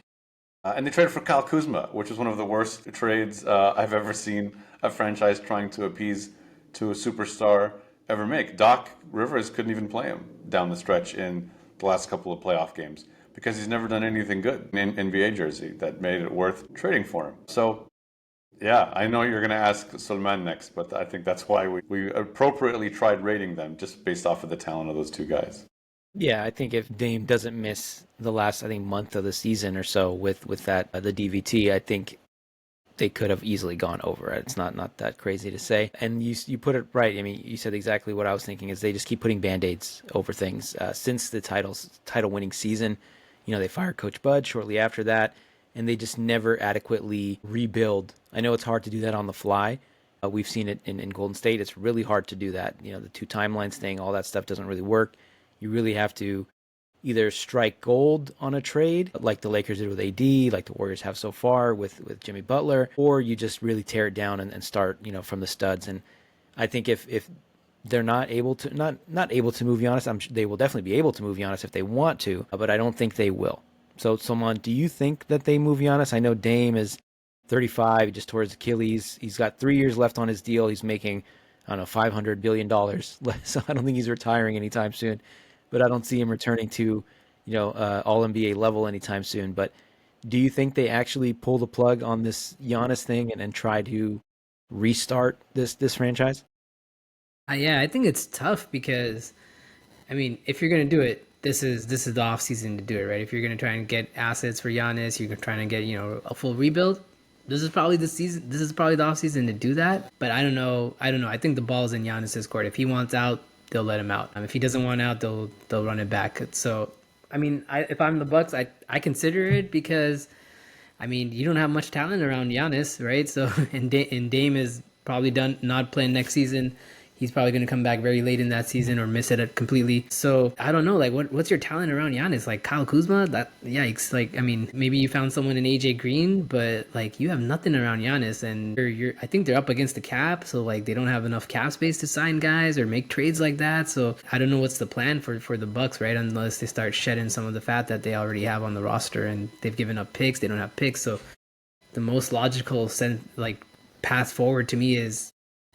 And they traded for Kyle Kuzma, which was one of the worst trades I've ever seen a franchise trying to appease to a superstar ever make. Doc Rivers couldn't even play him down the stretch in the last couple of playoff games because he's never done anything good in NBA jersey that made it worth trading for him. So, yeah, I know you're going to ask Sulman next, but I think that's why we appropriately tried rating them just based off of the talent of those two guys. Yeah, I think if Dame doesn't miss the last, month of the season or so with that the DVT, I think they could have easily gone over it. It's not that crazy to say. And you put it right. I mean, you said exactly what I was thinking is they just keep putting Band-Aids over things. Since the title-winning season, they fired Coach Bud shortly after that, and they just never adequately rebuild. I know it's hard to do that on the fly. We've seen it in Golden State. It's really hard to do that. The two timelines thing, all that stuff doesn't really work. You really have to either strike gold on a trade like the Lakers did with AD, like the Warriors have so far with Jimmy Butler, or you just really tear it down and start, from the studs. And I think if they're not able to not able to move Giannis, I'm sure they will definitely be able to move Giannis if they want to, but I don't think they will. So, Salman, do you think that they move Giannis? I know Dame is 35, just towards Achilles. He's got 3 years left on his deal. He's making, I don't know, $500 billion. So I don't think he's retiring anytime soon. But I don't see him returning to, all NBA level anytime soon. But do you think they actually pull the plug on this Giannis thing and try to restart this franchise? Yeah, I think it's tough because, I mean, if you're gonna do it, this is the off season to do it, right? If you're gonna try and get assets for Giannis, you're trying to get a full rebuild. This is probably the season. This is probably the off season to do that. But I don't know. I don't know. I think the ball's in Giannis's court. If he wants out, they'll let him out. If he doesn't want out, they'll run it back. So, I mean, if I'm the Bucks, I consider it because, I mean, you don't have much talent around Giannis, right? So, and Dame is probably done not playing next season. He's probably going to come back very late in that season or miss it completely. So I don't know, like what's your talent around Giannis? Like Kyle Kuzma? That yikes! Like I mean, maybe you found someone in AJ Green, but like you have nothing around Giannis, and you're I think they're up against the cap, so like they don't have enough cap space to sign guys or make trades like that. So I don't know what's the plan for the Bucks, right? Unless they start shedding some of the fat that they already have on the roster, and they've given up picks. They don't have picks, so the most logical path forward to me is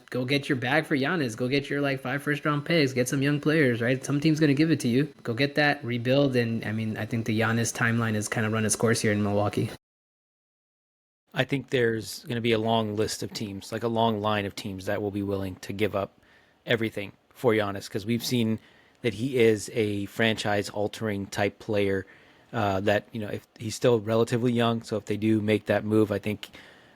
go get your bag for Giannis. Go get your 5 first-round picks. Get some young players, right? Some team's gonna give it to you. Go get that, rebuild, and I mean, I think the Giannis timeline has kind of run its course here in Milwaukee. I think there's going to be a long list of teams, like a long line of teams that will be willing to give up everything for Giannis because we've seen that he is a franchise-altering type player. That if he's still relatively young, so if they do make that move, I think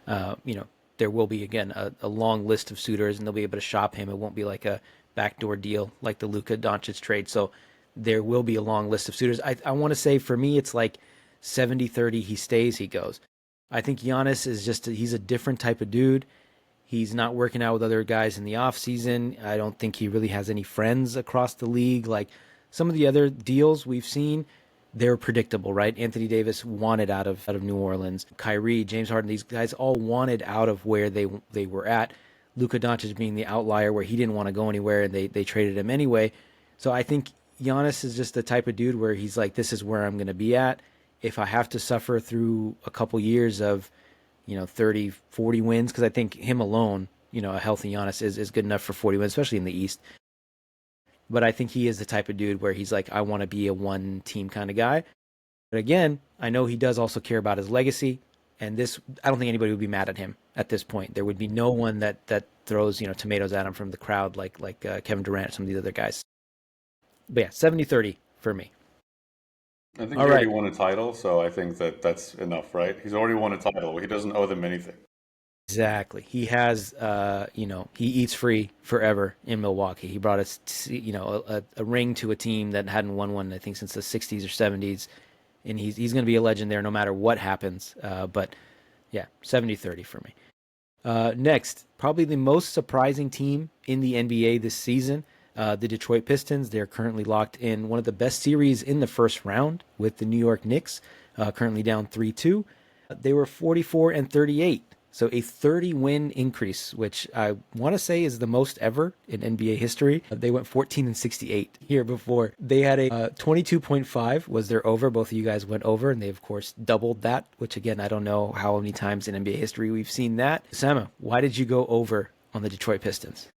there will be, again, a long list of suitors, and they'll be able to shop him. It won't be like a backdoor deal like the Luka Doncic trade. So there will be a long list of suitors. I want to say for me, it's like 70-30, he stays, he goes. I think Giannis is he's a different type of dude. He's not working out with other guys in the offseason. I don't think he really has any friends across the league. Like some of the other deals we've seen, they're predictable, right? Anthony Davis wanted out of New Orleans. Kyrie, James Harden, these guys all wanted out of where they were at. Luka Doncic being the outlier where he didn't want to go anywhere, and they traded him anyway. So I think Giannis is just the type of dude where he's like, this is where I'm going to be at. If I have to suffer through a couple years of 30, 40 wins, because I think him alone, a healthy Giannis is good enough for 40 wins, especially in the East. But I think he is the type of dude where he's like, I want to be a one-team kind of guy. But again, I know he does also care about his legacy. And I don't think anybody would be mad at him at this point. There would be no one that throws, tomatoes at him from the crowd like Kevin Durant or some of these other guys. But yeah, 70-30 for me. I think he already won a title, so I think that's enough, right? He's already won a title. He doesn't owe them anything. Exactly. He has, he eats free forever in Milwaukee. He brought us, a ring to a team that hadn't won one, I think, since the 60s or 70s. And he's going to be a legend there no matter what happens. But, yeah, 70-30 for me. Next, probably the most surprising team in the NBA this season, the Detroit Pistons. They're currently locked in one of the best series in the first round with the New York Knicks, currently down 3-2. They were 44-38. So a 30-win increase, which I want to say is the most ever in NBA history. They went 14-68 here before. They had a 22.5 was their over. Both of you guys went over, and they, of course, doubled that, which, again, I don't know how many times in NBA history we've seen that. Osama, why did you go over on the Detroit Pistons?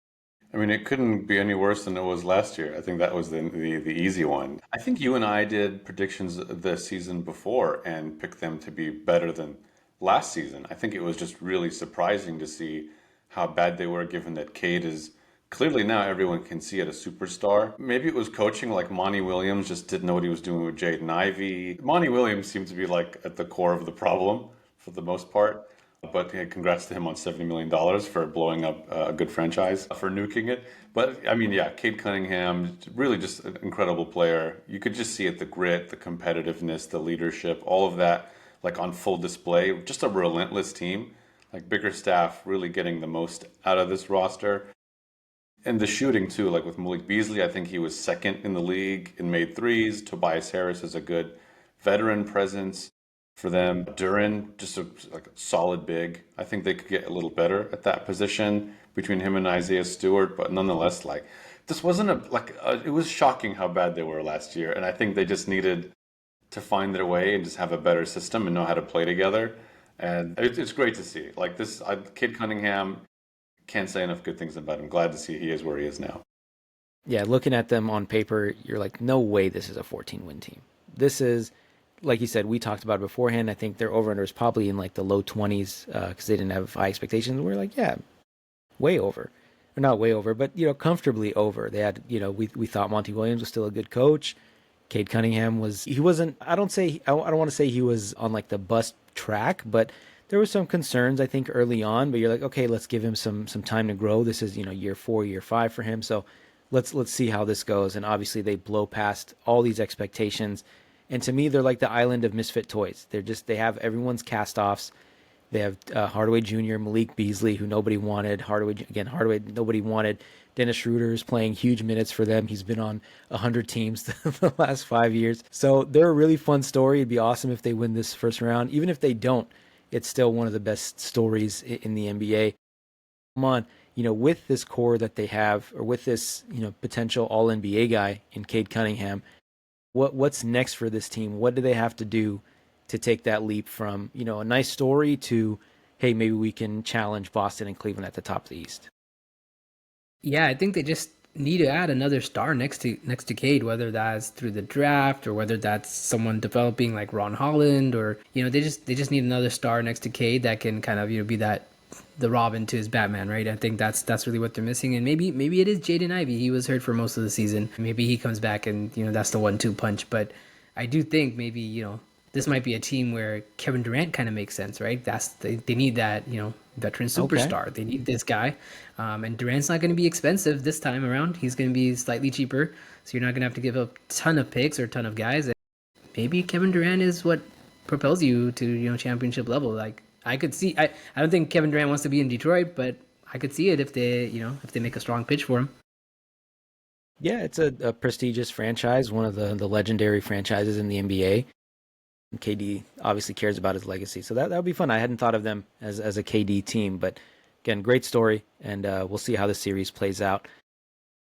I mean, it couldn't be any worse than it was last year. I think that was the easy one. I think you and I did predictions the season before and picked them to be better than last season. I think it was just really surprising to see how bad they were, given that Cade is clearly, now everyone can see it, a superstar. Maybe it was coaching, like Monty Williams just didn't know what he was doing with Jaden Ivey. Monty Williams seemed to be at the core of the problem for the most part. But yeah, congrats to him on $70 million for blowing up a good franchise, for nuking it. But I mean, yeah, Cade Cunningham, really just an incredible player. You could just see it, the grit, the competitiveness, the leadership, all of that on full display. Just a relentless team. Biggerstaff really getting the most out of this roster. And the shooting too, like with Malik Beasley, I think he was second in the league in made threes. Tobias Harris is a good veteran presence for them. Duran, just like a solid big. I think they could get a little better at that position between him and Isaiah Stewart, but nonetheless, like this wasn't it was shocking how bad they were last year, and I think they just needed to find their way and just have a better system and know how to play together. And it's great to see. Like this, Cade Cunningham, can't say enough good things about him. Glad to see he is where he is now. Yeah, looking at them on paper, you're like, no way this is a 14-win team. This is, like you said, we talked about it beforehand. I think their over-under is probably in like the low 20s because they didn't have high expectations. We're like, yeah, way over. Or not way over, but, comfortably over. They had, we thought Monty Williams was still a good coach. Cade Cunningham he wasn't, I don't want to say he was on like the bust track, but there were some concerns, I think, early on, but you're like, okay, let's give him some time to grow. This is, year 4, year 5 for him. So let's see how this goes. And obviously they blow past all these expectations. And to me, they're like the island of misfit toys. They have everyone's cast-offs. They have Hardaway Jr., Malik Beasley, who nobody wanted. Hardaway, nobody wanted. Dennis Schroeder is playing huge minutes for them. He's been on 100 teams the last 5 years. So they're a really fun story. It'd be awesome if they win this first round. Even if they don't, it's still one of the best stories in the NBA. Come on, with this core that they have, or with this, potential All-NBA guy in Cade Cunningham, what's next for this team? What do they have to do to take that leap from, a nice story to, hey, maybe we can challenge Boston and Cleveland at the top of the East? Yeah, I think they just need to add another star next to Cade, whether that's through the draft or whether that's someone developing like Ron Holland, or they just need another star next to Cade that can kind of be that the Robin to his Batman, right? I think that's really what they're missing. And maybe it is Jaden Ivey. He was hurt for most of the season. Maybe he comes back and that's the 1-2 punch. But I do think maybe this might be a team where Kevin Durant kind of makes sense, right? They need that veteran superstar. Okay. They need this guy, and Durant's not going to be expensive this time around. He's going to be slightly cheaper, so you're not going to have to give up a ton of picks or a ton of guys. And maybe Kevin Durant is what propels you to championship level. Like I could see, I don't think Kevin Durant wants to be in Detroit, but I could see it if they make a strong pitch for him. Yeah, it's a prestigious franchise, one of the legendary franchises in the NBA. KD obviously cares about his legacy, so that would be fun. I hadn't thought of them as a KD team, but again, great story, and we'll see how the series plays out.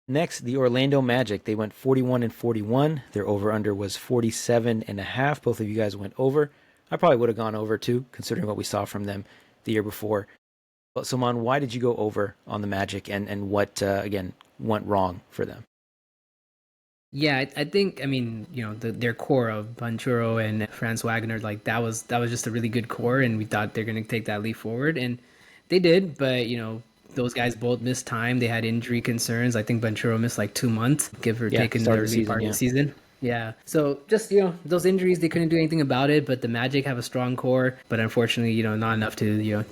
Next, the Orlando Magic. They went 41-41. Their over/under was 47.5. Both of you guys went over. I probably would have gone over too, considering what we saw from them the year before. But Sulman, why did you go over on the Magic, and what again went wrong for them? Yeah, I think their core of Banchero and Franz Wagner, like that was just a really good core, and we thought they're going to take that leap forward, and they did. But those guys both missed time. They had injury concerns. I think Banchero missed like 2 months, give or take, in the early part of the season. Yeah, so just those injuries, they couldn't do anything about it. But the Magic have a strong core, but unfortunately, not enough to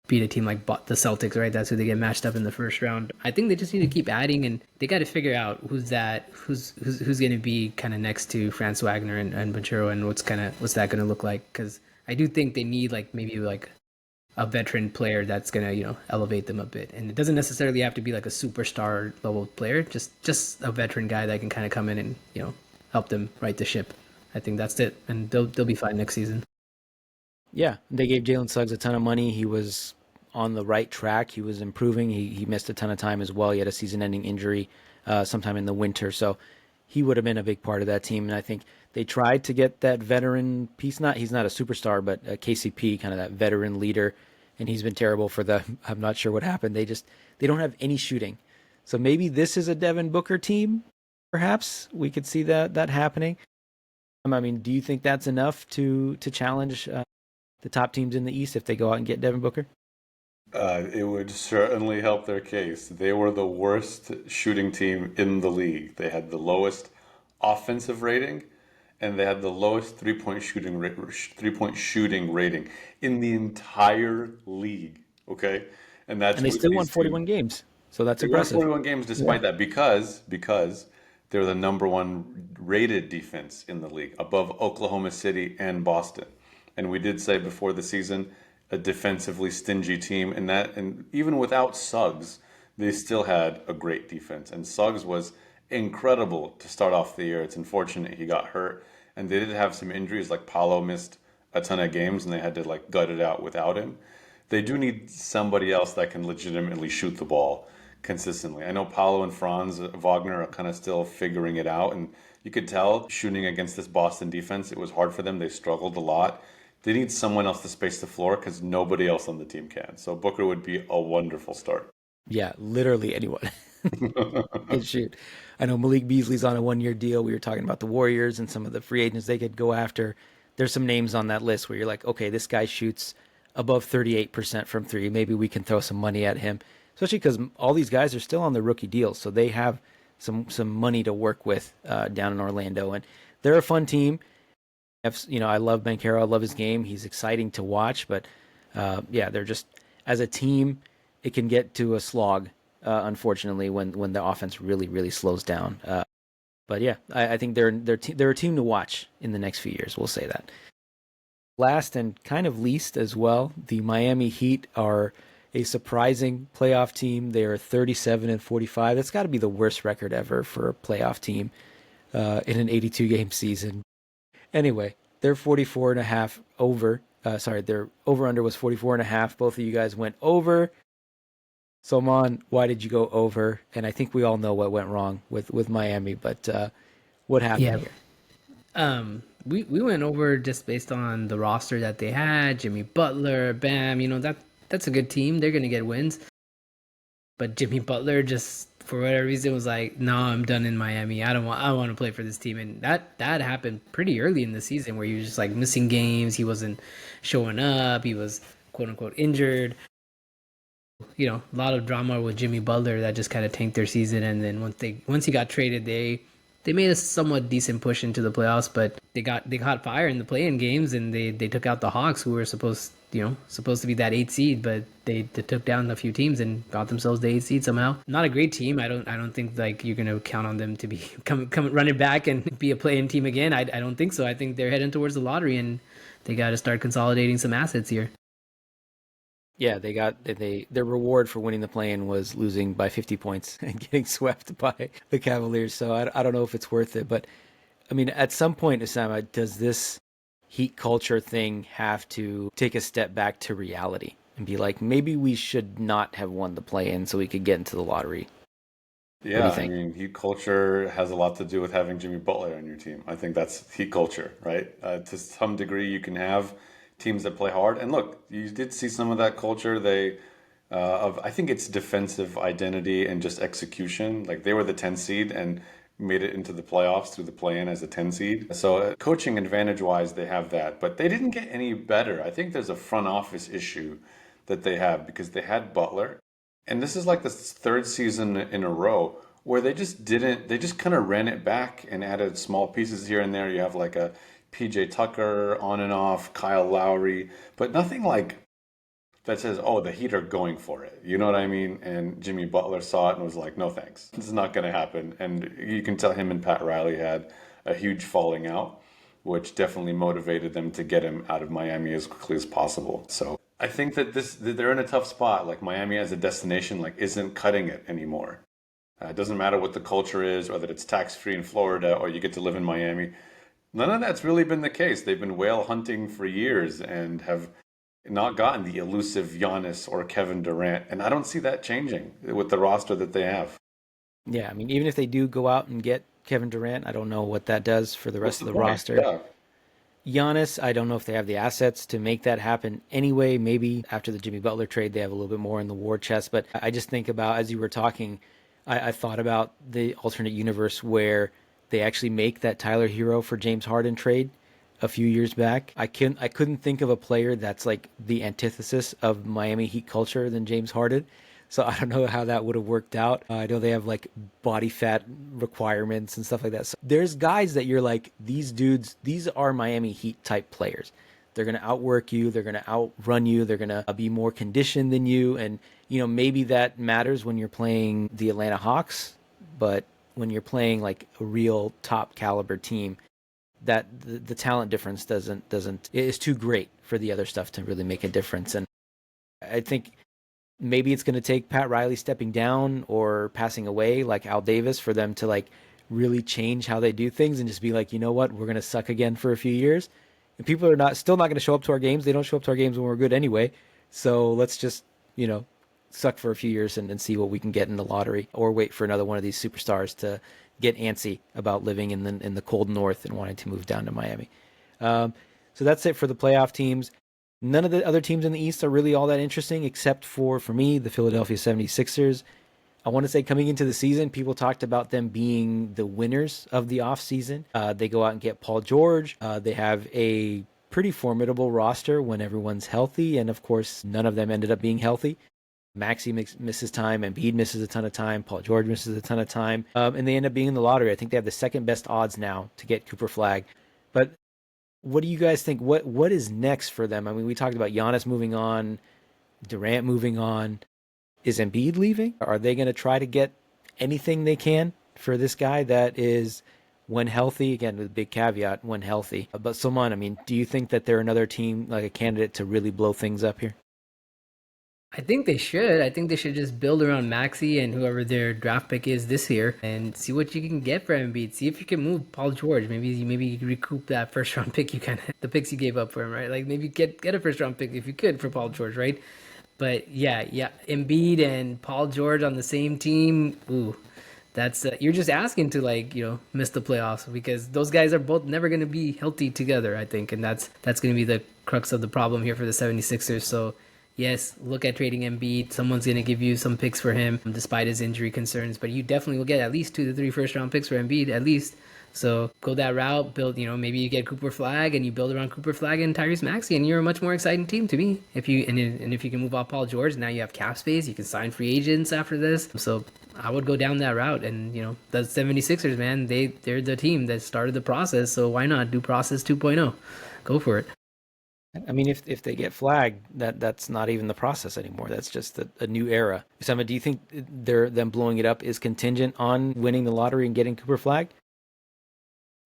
beat a team like the Celtics, right? That's who they get matched up in the first round. I think they just need to keep adding, and they got to figure out who's going to be kind of next to Franz Wagner and Banchero, and what's that going to look like? Because I do think they need maybe a veteran player that's going to elevate them a bit, and it doesn't necessarily have to be like a superstar level player. Just a veteran guy that can kind of come in and help them right the ship. I think that's it, and they'll be fine next season. Yeah, they gave Jalen Suggs a ton of money. He was on the right track. He was improving. He missed a ton of time as well. He had a season-ending injury sometime in the winter, so he would have been a big part of that team. And I think they tried to get that veteran piece. He's not a superstar, but a KCP, kind of that veteran leader, and he's been terrible for them. I'm not sure what happened. They don't have any shooting. So maybe this is a Devin Booker team. Perhaps we could see that happening. I mean, do you think that's enough to challenge the top teams in the East if they go out and get Devin Booker? It would certainly help their case. They were the worst shooting team in the league. They had the lowest offensive rating, and they had the lowest three-point shooting rating in the entire league. Okay, and they still won 41 games, so that's impressive. They won 41 games despite that because they're the number one rated defense in the league, above Oklahoma City and Boston. And we did say before the season, a defensively stingy team, and even without Suggs, they still had a great defense. And Suggs was incredible to start off the year. It's unfortunate he got hurt. And they did have some injuries, like Paolo missed a ton of games and they had to like gut it out without him. They do need somebody else that can legitimately shoot the ball consistently. I know Paolo and Franz Wagner are kind of still figuring it out, and you could tell shooting against this Boston defense, it was hard for them. They struggled a lot. They need someone else to space the floor because nobody else on the team can. So Booker would be a wonderful start. Yeah, literally anyone can shoot. I know Malik Beasley's on a 1-year deal. We were talking about the Warriors and some of the free agents they could go after. There's some names on that list where you're like, okay, this guy shoots above 38% from three. Maybe we can throw some money at him, especially because all these guys are still on the rookie deals. So they have some money to work with down in Orlando. And they're a fun team. I love Banchero. I love his game. He's exciting to watch. But, they're just, as a team, it can get to a slog, unfortunately, when the offense really, really slows down. I think they're a team to watch in the next few years. We'll say that. Last and kind of least as well, the Miami Heat are a surprising playoff team. They are 37-45. That's got to be the worst record ever for a playoff team in an 82-game season. Anyway, they're 44.5 over. Their over-under was 44.5. Both of you guys went over. Sulman, why did you go over? And I think we all know what went wrong with Miami, but what happened here? We went over just based on the roster that they had. Jimmy Butler, Bam, that's a good team. They're gonna get wins. But Jimmy Butler just for whatever reason was like, no, I'm done in Miami. I want to play for this team. And that happened pretty early in the season where he was just like missing games. He wasn't showing up. He was quote unquote injured. A lot of drama with Jimmy Butler that just kind of tanked their season. And then once he got traded, they made a somewhat decent push into the playoffs, but they caught fire in the play-in games, and they took out the Hawks, who were supposed to be that 8 seed, but they took down a few teams and got themselves the 8 seed somehow. Not a great team. I don't think like you're gonna count on them to be come running back and be a play-in team again. I don't think so. I think they're heading towards the lottery, and they got to start consolidating some assets here. Yeah, their reward for winning the play-in was losing by 50 points and getting swept by the Cavaliers. So I don't know if it's worth it. But, I mean, at some point, Osama, does this Heat culture thing have to take a step back to reality and be like, maybe we should not have won the play-in so we could get into the lottery? Yeah, I mean, Heat culture has a lot to do with having Jimmy Butler on your team. I think that's Heat culture, right? To some degree, you can have teams that play hard. And look, you did see some of that culture. I think it's defensive identity and just execution. Like they were the 10 seed and made it into the playoffs through the play-in as a 10 seed. So coaching advantage-wise, they have that. But they didn't get any better. I think there's a front office issue that they have because they had Butler. And this is like the third season in a row where they just kind of ran it back and added small pieces here and there. You have like a PJ Tucker on and off, Kyle Lowry, but nothing like that says, oh, the Heat are going for it. You know what I mean? And Jimmy Butler saw it and was like, no thanks. This is not going to happen. And you can tell him and Pat Riley had a huge falling out, which definitely motivated them to get him out of Miami as quickly as possible. So I think that they're in a tough spot. Like Miami as a destination isn't cutting it anymore. It doesn't matter what the culture is, or that it's tax-free in Florida, or you get to live in Miami. None of that's really been the case. They've been whale hunting for years and have not gotten the elusive Giannis or Kevin Durant. And I don't see that changing with the roster that they have. Yeah, I mean, even if they do go out and get Kevin Durant, I don't know what that does for the rest of the roster. Yeah. Giannis, I don't know if they have the assets to make that happen anyway. Maybe after the Jimmy Butler trade, they have a little bit more in the war chest. But I just think about, as you were talking, I thought about the alternate universe where they actually make that Tyler Hero for James Harden trade a few years back. I couldn't think of a player that's like the antithesis of Miami Heat culture than James Harden. So I don't know how that would have worked out. I know they have like body fat requirements and stuff like that. So there's guys that you're like, these dudes, these are Miami Heat type players. They're going to outwork you. They're going to outrun you. They're going to be more conditioned than you. And, maybe that matters when you're playing the Atlanta Hawks, but when you're playing like a real top caliber team, that the talent difference is too great for the other stuff to really make a difference. And I think maybe it's going to take Pat Riley stepping down or passing away like Al Davis for them to like really change how they do things and just be like, you know what, we're going to suck again for a few years. And people are still not going to show up to our games. They don't show up to our games when we're good anyway. So let's just, suck for a few years and see what we can get in the lottery, or wait for another one of these superstars to get antsy about living in the cold north and wanting to move down to Miami. So that's it for the playoff teams. None of the other teams in the East are really all that interesting, except for me, the Philadelphia 76ers. I want to say coming into the season, people talked about them being the winners of the offseason. They go out and get Paul George. They have a pretty formidable roster when everyone's healthy, and of course, none of them ended up being healthy. Maxey misses time, Embiid misses a ton of time, Paul George misses a ton of time, and they end up being in the lottery. I think they have the second best odds now to get Cooper Flag. But what do you guys think? What is next for them? I mean, we talked about Giannis moving on, Durant moving on. Is Embiid leaving? Are they going to try to get anything they can for this guy that is, when healthy, again, with a big caveat, when healthy? But Sulman, I mean, do you think that they're another team, like a candidate to really blow things up here? I think they should. I think they should just build around Maxey and whoever their draft pick is this year, and see what you can get for Embiid. See if you can move Paul George. Maybe you can recoup that first round pick the picks you gave up for him, right? Like maybe get a first round pick if you could for Paul George, right? But yeah, Embiid and Paul George on the same team. Ooh, that's you're just asking to miss the playoffs, because those guys are both never going to be healthy together, I think, and that's going to be the crux of the problem here for the 76ers. So yes, look at trading Embiid. Someone's going to give you some picks for him despite his injury concerns, but you definitely will get at least 2 to 3 first round picks for Embiid, at least. So go that route, build, maybe you get Cooper Flag and you build around Cooper Flag and Tyrese Maxey, and you're a much more exciting team to me. If you can move off Paul George, now you have cap space, you can sign free agents after this. So I would go down that route, and the 76ers, man, they're the team that started the process, so why not do process 2.0? Go for it. I mean, if they get flagged, that's not even the process anymore. That's just a new era. Osama, do you think them blowing it up is contingent on winning the lottery and getting Cooper Flag?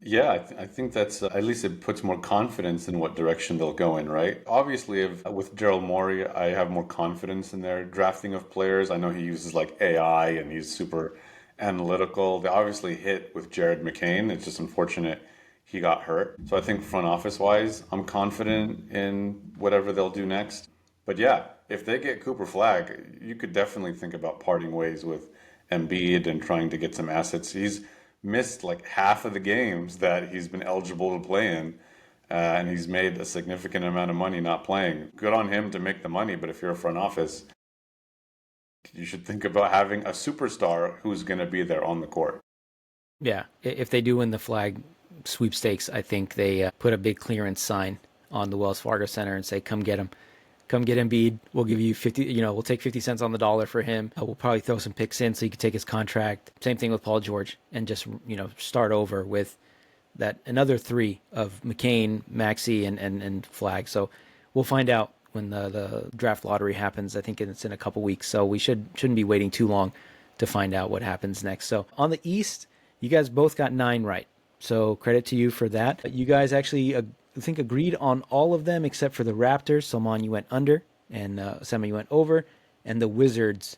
Yeah, I think that's at least it puts more confidence in what direction they'll go in, right? Obviously, with Daryl Morey, I have more confidence in their drafting of players. I know he uses like AI and he's super analytical. They obviously hit with Jared McCain. It's just unfortunate he got hurt. So I think front office wise, I'm confident in whatever they'll do next. But yeah, if they get Cooper Flag, you could definitely think about parting ways with Embiid and trying to get some assets. He's missed like half of the games that he's been eligible to play in, and he's made a significant amount of money not playing. Good on him to make the money, but if you're a front office, you should think about having a superstar who's going to be there on the court. Yeah, if they do win the Flag sweepstakes, I think they put a big clearance sign on the Wells Fargo Center and say, come get him. Come get Embiid. We'll give you 50, we'll take 50 cents on the dollar for him. We'll probably throw some picks in so he can take his contract. Same thing with Paul George, and just, start over with that another 3 of McCain, Maxey, and Flag. So we'll find out when the draft lottery happens. I think it's in a couple weeks. So we shouldn't be waiting too long to find out what happens next. So on the East, you guys both got 9 right. So credit to you for that. You guys actually I think agreed on all of them except for the Raptors. Sulman, you went under, and Osama, you went over. And the Wizards,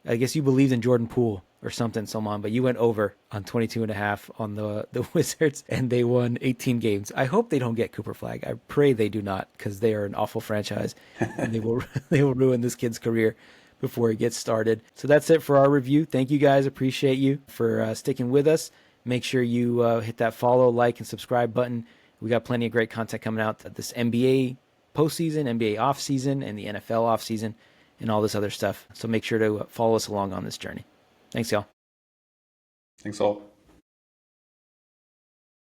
I guess you believed in Jordan Poole or something, Sulman, but you went over on 22.5 on the Wizards, and they won 18 games. I hope they don't get Cooper Flag. I pray they do not, because they are an awful franchise, and they will ruin this kid's career before he gets started. So that's it for our review. Thank you guys. Appreciate you for sticking with us. Make sure you hit that follow, like, and subscribe button. We got plenty of great content coming out this NBA postseason, NBA offseason, and the NFL offseason, and all this other stuff. So make sure to follow us along on this journey. Thanks, y'all. Thanks all.